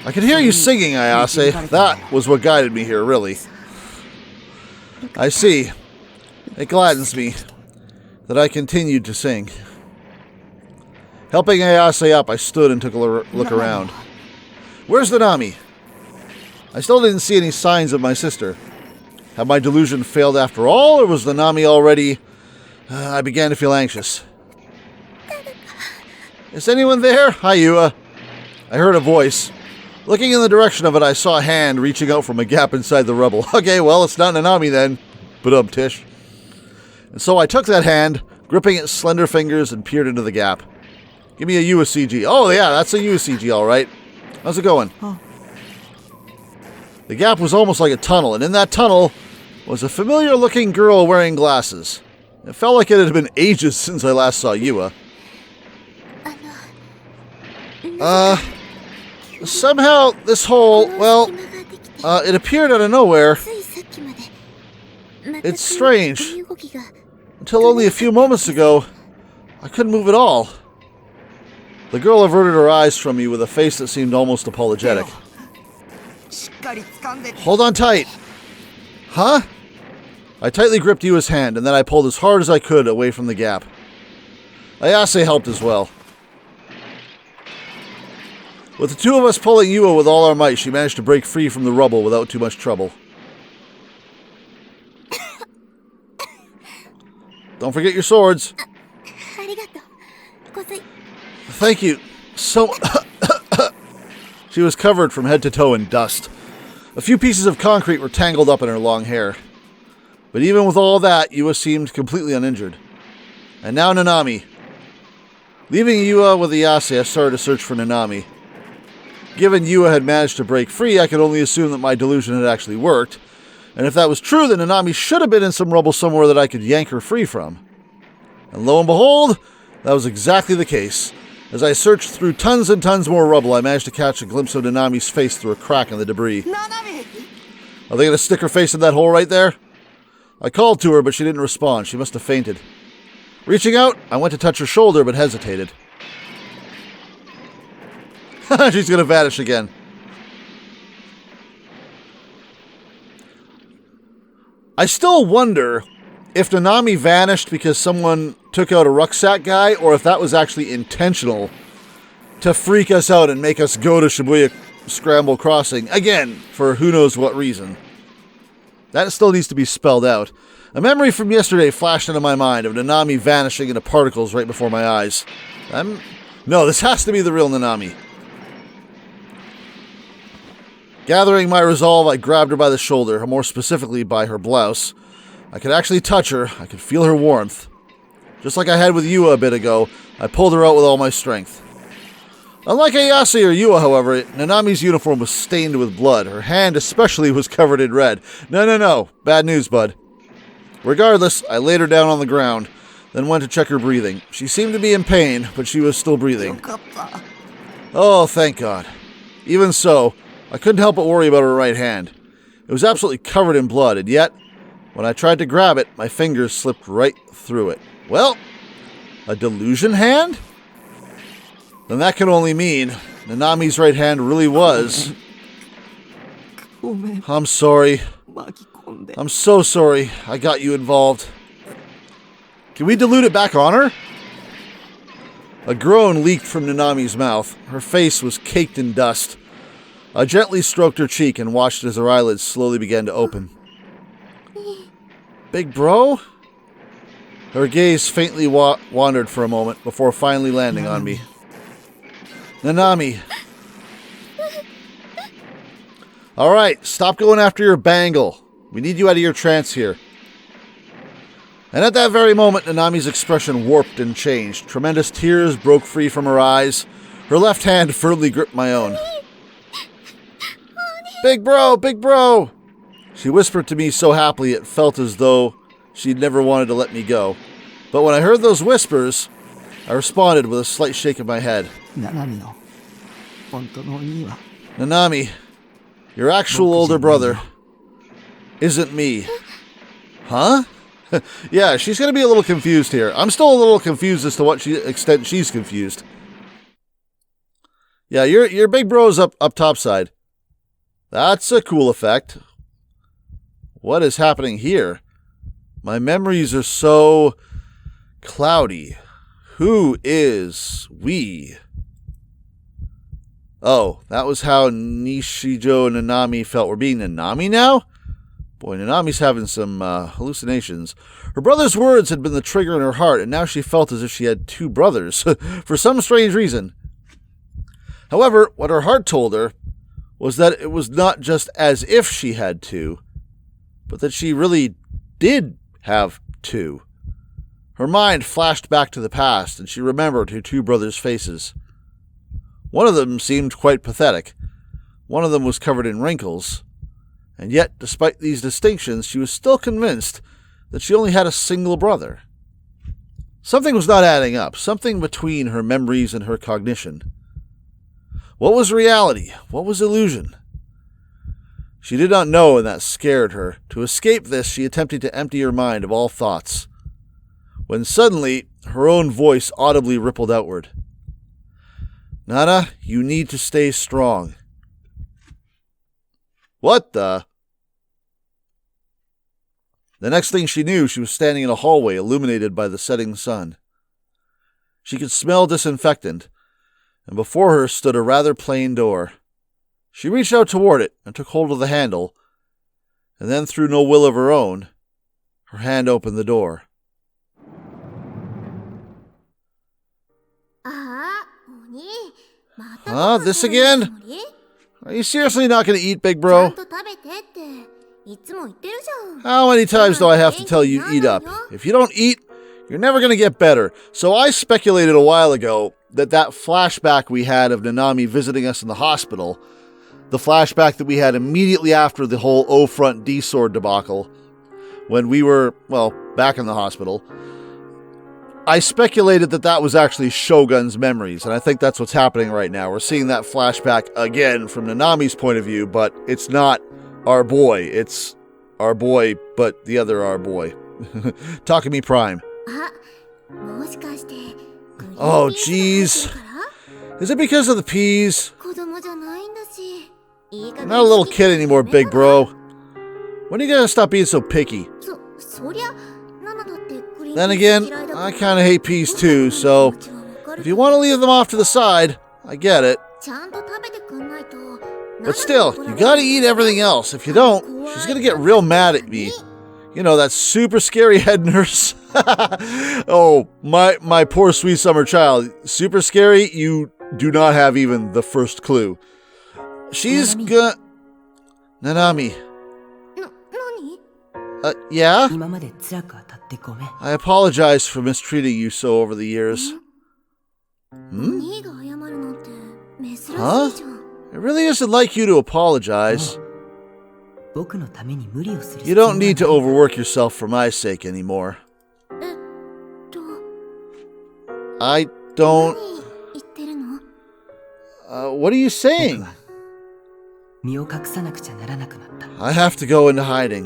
I could hear you singing, Ayase. That was what guided me here, really. I see. It gladdens me that I continued to sing. Helping Ayase up, I stood and took a look around. Where's Nanami? I still didn't see any signs of my sister. Had my delusion failed after all, or was Nanami already... I began to feel anxious. Is anyone there? Hi, Yua. I heard a voice. Looking in the direction of it, I saw a hand reaching out from a gap inside the rubble. Okay, well, it's not Nanami then. Tish. And so I took that hand, gripping its slender fingers, and peered into the gap. Give me a Yua CG. Oh, yeah, that's a Yua CG, all right. How's it going? Oh. The gap was almost like a tunnel, and in that tunnel was a familiar-looking girl wearing glasses. It felt like it had been ages since I last saw Yua. Somehow this whole, well, it appeared out of nowhere. It's strange. Until only a few moments ago, I couldn't move at all. The girl averted her eyes from me with a face that seemed almost apologetic. Hold on tight. Huh? I tightly gripped Yua's hand, and then I pulled as hard as I could away from the gap. Ayase helped as well. With the two of us pulling Yua with all our might, she managed to break free from the rubble without too much trouble. Don't forget your swords. Thank you. So... She was covered from head to toe in dust. A few pieces of concrete were tangled up in her long hair. But even with all that, Yua seemed completely uninjured. And now Nanami. Leaving Yua with Ayase, I started to search for Nanami. Given Yua had managed to break free, I could only assume that my delusion had actually worked. And if that was true, then Nanami should have been in some rubble somewhere that I could yank her free from. And lo and behold, that was exactly the case. As I searched through tons and tons more rubble, I managed to catch a glimpse of Nanami's face through a crack in the debris. Nanami! Are they going to stick her face in that hole right there? I called to her, but she didn't respond. She must have fainted. Reaching out, I went to touch her shoulder, but hesitated. She's going to vanish again. I still wonder if Nanami vanished because someone took out a rucksack guy, or if that was actually intentional to freak us out and make us go to Shibuya Scramble Crossing, again, for who knows what reason. That still needs to be spelled out. A memory from yesterday flashed into my mind of Nanami vanishing into particles right before my eyes. No, this has to be the real Nanami. Gathering my resolve, I grabbed her by the shoulder, or more specifically by her blouse. I could actually touch her. I could feel her warmth. Just like I had with Yua a bit ago, I pulled her out with all my strength. Unlike Ayase or Yua, however, Nanami's uniform was stained with blood. Her hand especially was covered in red. No. Bad news, bud. Regardless, I laid her down on the ground, then went to check her breathing. She seemed to be in pain, but she was still breathing. Oh, thank God. Even so, I couldn't help but worry about her right hand. It was absolutely covered in blood, and yet, when I tried to grab it, my fingers slipped right through it. Well, a delusion hand? Then that can only mean Nanami's right hand really was... I'm sorry. I'm so sorry I got you involved. Can we delude it back on her? A groan leaked from Nanami's mouth. Her face was caked in dust. I gently stroked her cheek and watched as her eyelids slowly began to open. Big bro? Her gaze faintly wandered for a moment before finally landing on me. Nanami. Alright, stop going after your bangle. We need you out of your trance here. And at that very moment, Nanami's expression warped and changed. Tremendous tears broke free from her eyes. Her left hand firmly gripped my own. Big bro! Big bro! She whispered to me so happily it felt as though she'd never wanted to let me go. But when I heard those whispers, I responded with a slight shake of my head. Nanami, your actual older brother isn't me. Huh? Yeah, she's going to be a little confused here. I'm still a little confused as to what extent she's confused. Yeah, your big bro's up topside. That's a cool effect. What is happening here? My memories are so cloudy. Who is we? Oh, that was how Nishijo and Nanami felt. We're being Nanami now? Boy, Nanami's having some hallucinations. Her brother's words had been the trigger in her heart, and now she felt as if she had two brothers, for some strange reason. However, what her heart told her was that it was not just as if she had two, but that she really did have two. Her mind flashed back to the past, and she remembered her two brothers' faces. One of them seemed quite pathetic. One of them was covered in wrinkles. And yet, despite these distinctions, she was still convinced that she only had a single brother. Something was not adding up, something between her memories and her cognition. What was reality? What was illusion? She did not know, and that scared her. To escape this, she attempted to empty her mind of all thoughts, when suddenly her own voice audibly rippled outward. Nana, you need to stay strong. What the? The next thing she knew, she was standing in a hallway illuminated by the setting sun. She could smell disinfectant, and before her stood a rather plain door. She reached out toward it and took hold of the handle, and then through no will of her own, her hand opened the door. Huh? This again? Are you seriously not going to eat, big bro? How many times do I have to tell you eat up? If you don't eat, you're never going to get better. So I speculated a while ago that flashback we had of Nanami visiting us in the hospital, the flashback that we had immediately after the whole O-Front D-Sword debacle, when we were, back in the hospital, I speculated that was actually Shogun's memories, and I think that's what's happening right now. We're seeing that flashback again from Nanami's point of view, but it's not our boy. It's our boy, but the other our boy. Takumi Prime. Oh, jeez. Is it because of the peas? I'm not a little kid anymore, big bro. When are you gonna stop being so picky? Then again, I kind of hate peas too, so if you want to leave them off to the side, I get it. But still, you gotta eat everything else. If you don't, she's gonna get real mad at me. You know, that super scary head nurse. Oh, my poor sweet summer child. Super scary, you do not have even the first clue. She's gonna... Nanami. Yeah? I apologize for mistreating you so over the years. Hmm? Huh? It really isn't like you to apologize. You don't need to overwork yourself for my sake anymore. I don't... what are you saying? I have to go into hiding.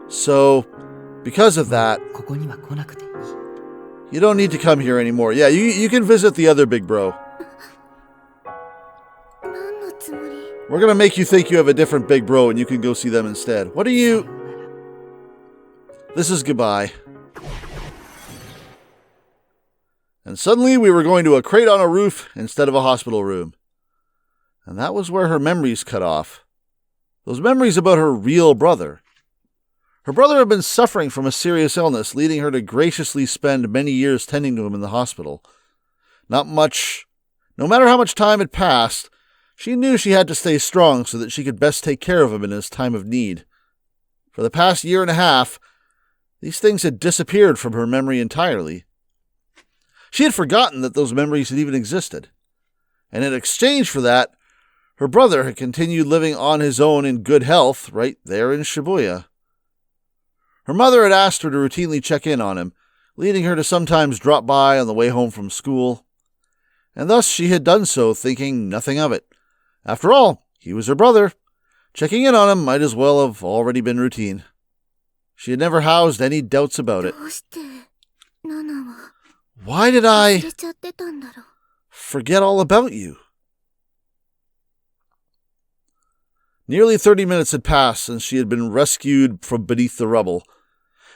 So, because of that, you don't need to come here anymore. Yeah, you can visit the other big bro. We're gonna make you think you have a different big bro and you can go see them instead. What are you... This is goodbye. And suddenly we were going to a crate on a roof instead of a hospital room. And that was where her memories cut off. Those memories about her real brother. Her brother had been suffering from a serious illness, leading her to graciously spend many years tending to him in the hospital. No matter how much time had passed, she knew she had to stay strong so that she could best take care of him in his time of need. For the past year and a half, These things had disappeared from her memory entirely. She had forgotten that those memories had even existed. And in exchange for that, her brother had continued living on his own in good health right there in Shibuya. Her mother had asked her to routinely check in on him, leading her to sometimes drop by on the way home from school. And thus she had done so, thinking nothing of it. After all, he was her brother. Checking in on him might as well have already been routine. She had never housed any doubts about it. Why did I forget all about you? Nearly 30 minutes had passed since she had been rescued from beneath the rubble.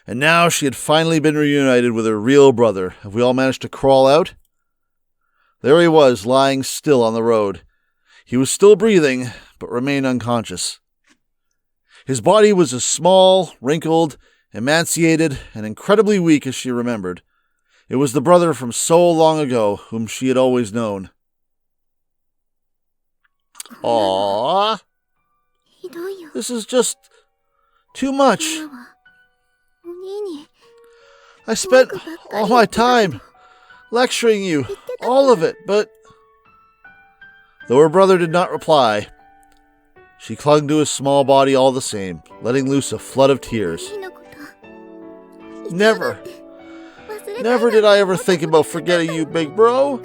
And now she had finally been reunited with her real brother. Have we all managed to crawl out? There he was, lying still on the road. He was still breathing, but remained unconscious. His body was as small, wrinkled, emaciated, and incredibly weak as she remembered. It was the brother from so long ago whom she had always known. Aww. This is just too much. I spent all my time lecturing you, all of it, but... Though her brother did not reply, she clung to his small body all the same, letting loose a flood of tears. Never did I ever think about forgetting you, big bro.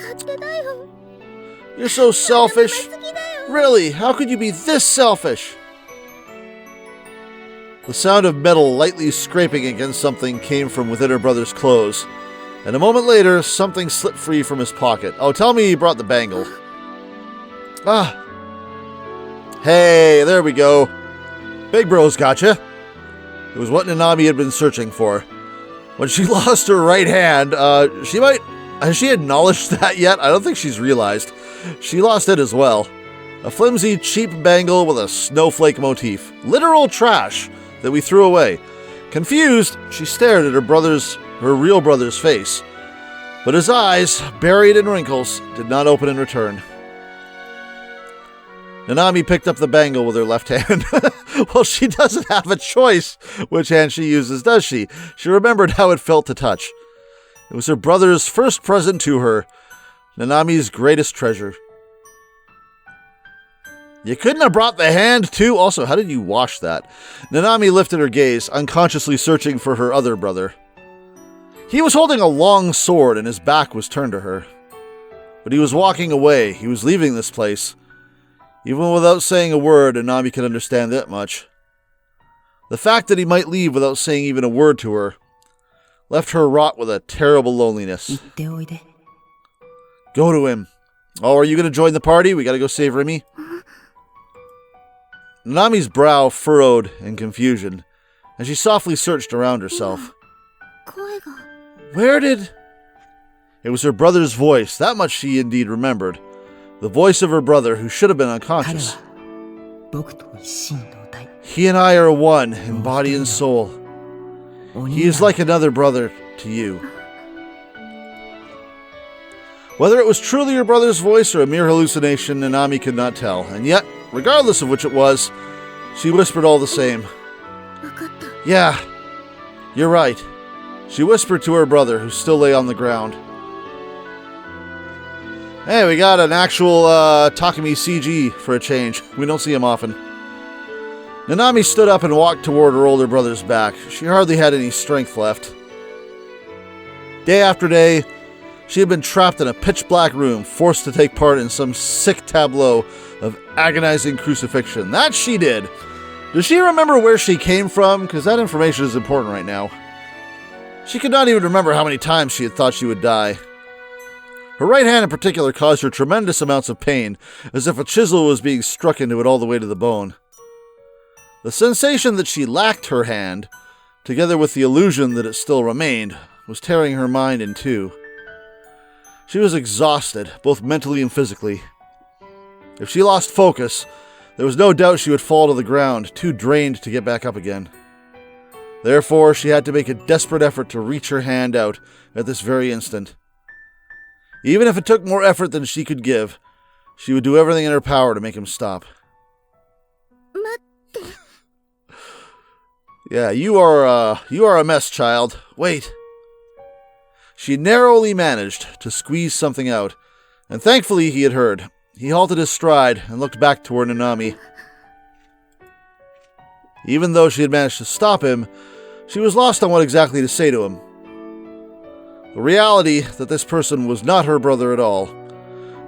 You're so selfish. Really, how could you be this selfish? The sound of metal lightly scraping against something came from within her brother's clothes, and a moment later, something slipped free from his pocket. Oh, tell me he brought the bangle. Ah. Hey, there we go. Big bro's gotcha. It was what Nanami had been searching for. When she lost her right hand, has she acknowledged that yet? I don't think she's realized. She lost it as well. A flimsy, cheap bangle with a snowflake motif. Literal trash that we threw away. Confused, she stared at her real brother's face. But his eyes, buried in wrinkles, did not open in return. Nanami picked up the bangle with her left hand. Well, she doesn't have a choice which hand she uses, does she? She remembered how it felt to touch. It was her brother's first present to her, Nanami's greatest treasure. You couldn't have brought the hand, too? Also, how did you wash that? Nanami lifted her gaze, unconsciously searching for her other brother. He was holding a long sword, and his back was turned to her. But he was walking away. He was leaving this place. Even without saying a word, Nanami could understand that much. The fact that he might leave without saying even a word to her left her wrought with a terrible loneliness. Go to him. Oh, are you going to join the party? We got to go save Remy. Nanami's brow furrowed in confusion, and she softly searched around herself. Where did... It was her brother's voice. That much she indeed remembered. The voice of her brother, who should have been unconscious. He and I are one in body and soul. He is like another brother to you. Whether it was truly her brother's voice or a mere hallucination, Nanami could not tell. And yet, regardless of which it was, she whispered all the same. Yeah, you're right. She whispered to her brother, who still lay on the ground. Hey, we got an actual Takumi CG for a change. We don't see him often. Nanami stood up and walked toward her older brother's back. She hardly had any strength left. Day after day, she had been trapped in a pitch-black room, forced to take part in some sick tableau of agonizing crucifixion. That she did. Does she remember where she came from? Because that information is important right now. She could not even remember how many times she had thought she would die. Her right hand in particular caused her tremendous amounts of pain, as if a chisel was being struck into it all the way to the bone. The sensation that she lacked her hand, together with the illusion that it still remained, was tearing her mind in two. She was exhausted, both mentally and physically. If she lost focus, there was no doubt she would fall to the ground, too drained to get back up again. Therefore, she had to make a desperate effort to reach her hand out at this very instant. Even if it took more effort than she could give, she would do everything in her power to make him stop. Yeah, you are a mess, child. Wait. She narrowly managed to squeeze something out, and thankfully he had heard. He halted his stride and looked back toward Nanami. Even though she had managed to stop him, she was lost on what exactly to say to him. The reality that this person was not her brother at all.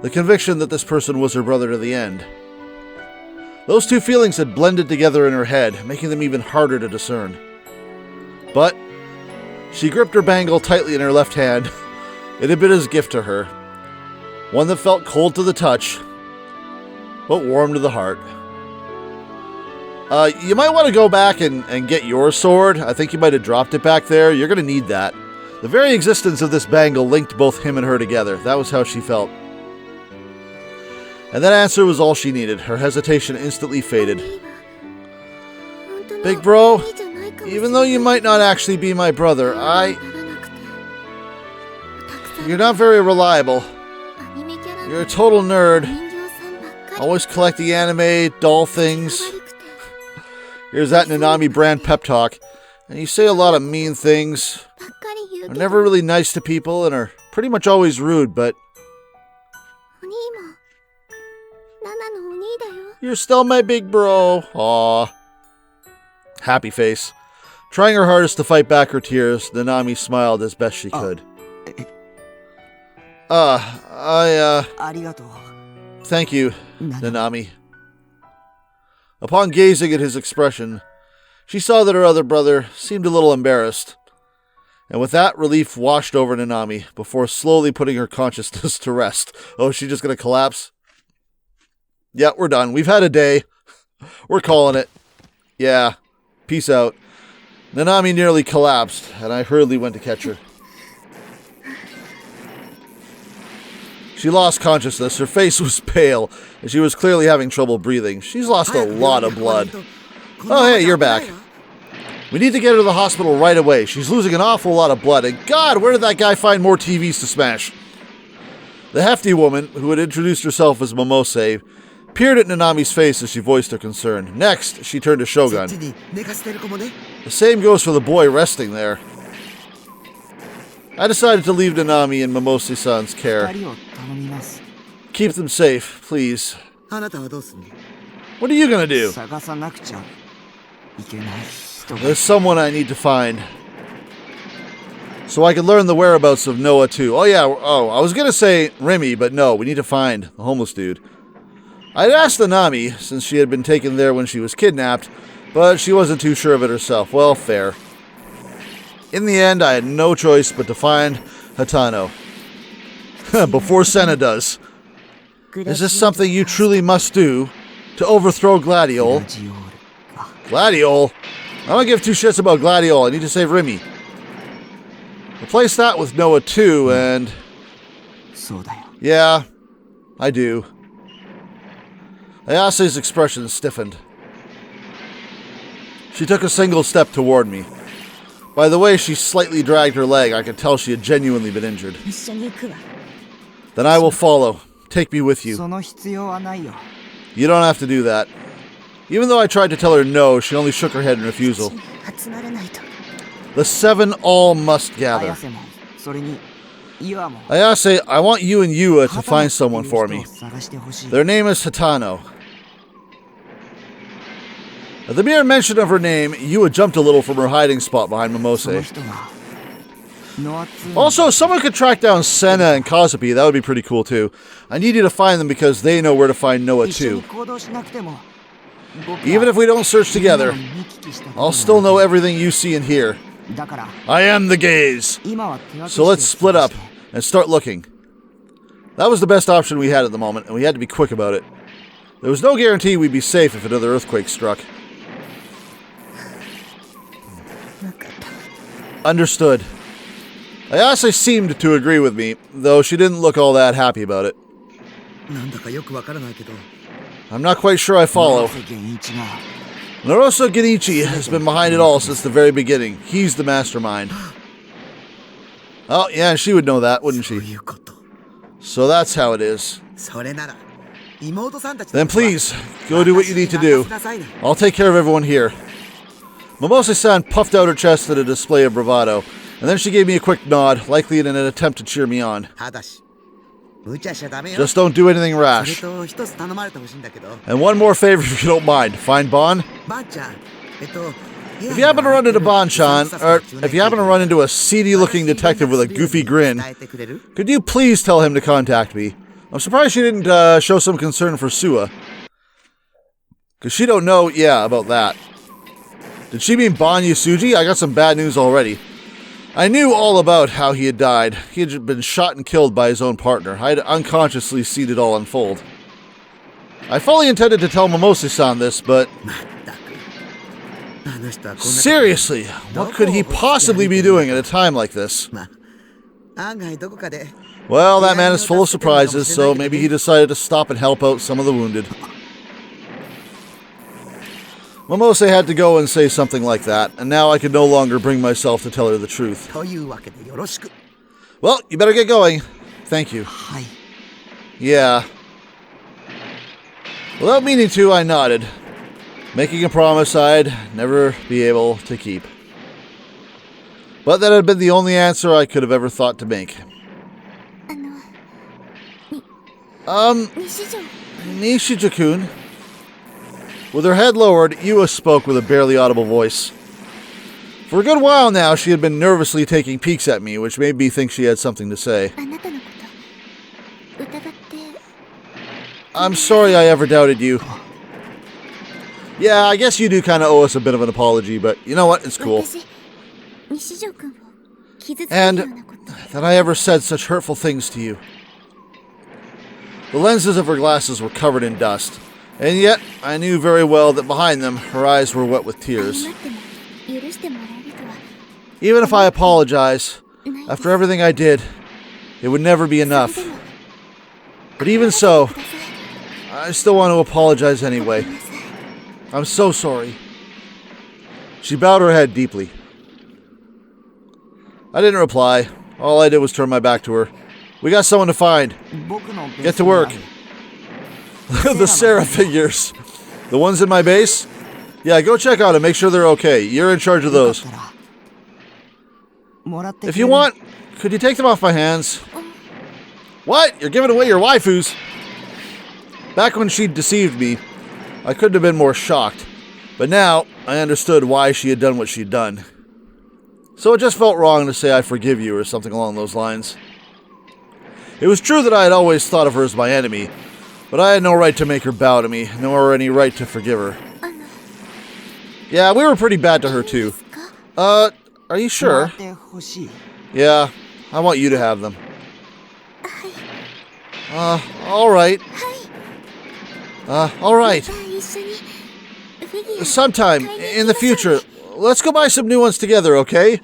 The conviction that this person was her brother to the end. Those two feelings had blended together in her head, making them even harder to discern. But she gripped her bangle tightly in her left hand. It had been his gift to her. One that felt cold to the touch, but warm to the heart. You might want to go back and get your sword. I think you might have dropped it back there. You're going to need that. The very existence of this bangle linked both him and her together. That was how she felt. And that answer was all she needed. Her hesitation instantly faded. Big bro, even though you might not actually be my brother, you're not very reliable. You're a total nerd. Always collecting anime, doll things. Here's that Nanami brand pep talk. And you say a lot of mean things. Are never really nice to people and are pretty much always rude, but you're still my big bro. Aww. Happy face. Trying her hardest to fight back her tears, Nanami smiled as best she could. Thank you, Nanami. Upon gazing at his expression, she saw that her other brother seemed a little embarrassed. And with that, relief washed over Nanami before slowly putting her consciousness to rest. Oh, is she just going to collapse? Yeah, we're done. We've had a day. We're calling it. Yeah. Peace out. Nanami nearly collapsed, and I hurriedly went to catch her. She lost consciousness. Her face was pale, and she was clearly having trouble breathing. She's lost a lot of blood. Oh, hey, you're back. We need to get her to the hospital right away. She's losing an awful lot of blood, and God, where did that guy find more TVs to smash? The hefty woman, who had introduced herself as Momose, peered at Nanami's face as she voiced her concern. Next, she turned to Shogun. The same goes for the boy resting there. I decided to leave Nanami in Momose-san's care. Keep them safe, please. What are you gonna do? There's someone I need to find. So I can learn the whereabouts of Noah too. Oh yeah, I was gonna say Remy, but no, we need to find the homeless dude. I'd asked Nanami, since she had been taken there when she was kidnapped, but she wasn't too sure of it herself. Well, fair. In the end, I had no choice but to find Hatano. Before Senna does. Is this something you truly must do to overthrow Gladiol? Gladiol? I don't give two shits about Gladiol. I need to save Remy. Replace that with Noah too, and yeah, I do. Ayase's expression stiffened. She took a single step toward me. By the way she slightly dragged her leg, I could tell she had genuinely been injured. Then I will follow. Take me with you. You don't have to do that. Even though I tried to tell her no, she only shook her head in refusal. The seven all must gather. Ayase, I want you and Yua to find someone for me. Their name is Hatano. At the mere mention of her name, Yua jumped a little from her hiding spot behind Momose. Also, if someone could track down Senna and Kazupi, that would be pretty cool too. I need you to find them because they know where to find Noah too. Even if we don't search together, I'll still know everything you see and hear. I am the gaze. So let's split up and start looking. That was the best option we had at the moment, and we had to be quick about it. There was no guarantee we'd be safe if another earthquake struck. Understood. Ayase seemed to agree with me, though she didn't look all that happy about it. I'm not quite sure I follow. Naruto Genichi has been behind it all since the very beginning. He's the mastermind. Oh, yeah, she would know that, wouldn't she? So that's how it is. Then please, go do what you need to do. I'll take care of everyone here. Momose-san puffed out her chest in a display of bravado, and then she gave me a quick nod, likely in an attempt to cheer me on. Just don't do anything rash. And one more favor if you don't mind. Find Bon? If you happen to run into Bon-chan, or if you happen to run into a seedy-looking detective with a goofy grin, could you please tell him to contact me? I'm surprised she didn't show some concern for Sua. Because she don't know, about that. Did she mean Bon Yasuji? I got some bad news already. I knew all about how he had died. He had been shot and killed by his own partner. I had unconsciously seen it all unfold. I fully intended to tell Momose-san this, but... seriously, what could he possibly be doing at a time like this? Well, that man is full of surprises, so maybe he decided to stop and help out some of the wounded. Momose had to go and say something like that, and now I could no longer bring myself to tell her the truth. Well, you better get going. Thank you. Yeah. Without meaning to, I nodded, making a promise I'd never be able to keep. But that had been the only answer I could have ever thought to make. Nishija-kun. With her head lowered, Yua spoke with a barely audible voice. For a good while now, she had been nervously taking peeks at me, which made me think she had something to say. I'm sorry I ever doubted you. Yeah, I guess you do kind of owe us a bit of an apology, but you know what? It's cool. And that I ever said such hurtful things to you. The lenses of her glasses were covered in dust. And yet, I knew very well that behind them, her eyes were wet with tears. Even if I apologize, after everything I did, it would never be enough. But even so, I still want to apologize anyway. I'm so sorry. She bowed her head deeply. I didn't reply. All I did was turn my back to her. We got someone to find. Get to work. Look at the Sarah figures. The ones in my base? Yeah, go check out and make sure they're okay. You're in charge of those. If you want, could you take them off my hands? What? You're giving away your waifus? Back when she deceived me, I couldn't have been more shocked. But now, I understood why she had done what she'd done. So it just felt wrong to say I forgive you or something along those lines. It was true that I had always thought of her as my enemy, but I had no right to make her bow to me, nor any right to forgive her. Yeah, we were pretty bad to her too. Are you sure? Yeah, I want you to have them. Alright. Alright. Sometime, in the future, let's go buy some new ones together, okay?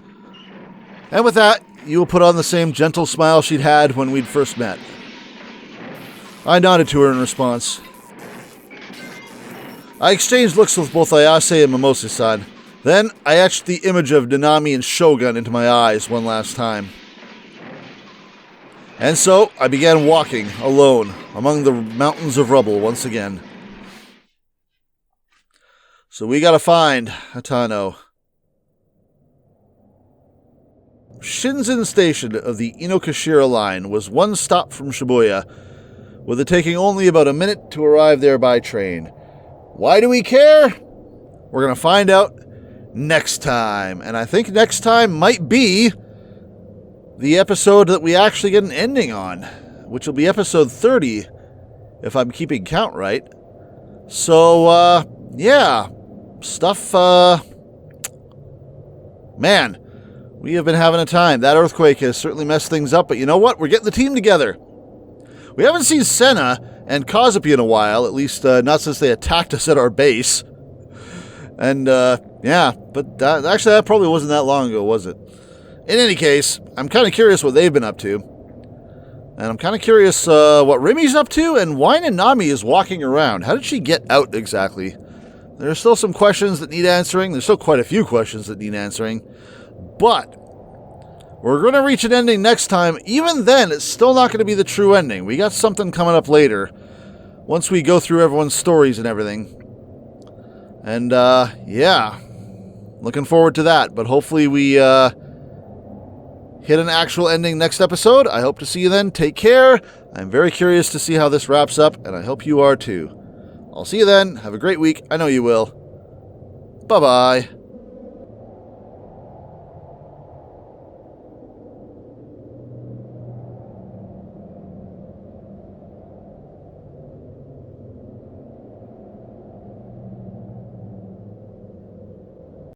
And with that, you will put on the same gentle smile she'd had when we'd first met. I nodded to her in response. I exchanged looks with both Ayase and Momose-san. Then, I etched the image of Nanami and Shogun into my eyes one last time. And so, I began walking, alone, among the mountains of rubble once again. So we gotta find Hatano. Shinzen Station of the Inokashira line was one stop from Shibuya, with it taking only about a minute to arrive there by train. Why do we care? We're going to find out next time. And I think next time might be the episode that we actually get an ending on, which will be episode 30, if I'm keeping count right. So, yeah, stuff, man, we have been having a time. That earthquake has certainly messed things up, but you know what? We're getting the team together. We haven't seen Senna and Kazupi in a while, at least not since they attacked us at our base. And, yeah, but actually that probably wasn't that long ago, was it? In any case, I'm kind of curious what they've been up to. And I'm kind of curious what Rimi's up to and why Nanami is walking around. How did she get out exactly? There are still some questions that need answering. There's still quite a few questions that need answering. But we're going to reach an ending next time. Even then, it's still not going to be the true ending. We got something coming up later, once we go through everyone's stories and everything. And, yeah. looking forward to that. But hopefully we hit an actual ending next episode. I hope to see you then. Take care. I'm very curious to see how this wraps up, and I hope you are too. I'll see you then. Have a great week. I know you will. Bye-bye.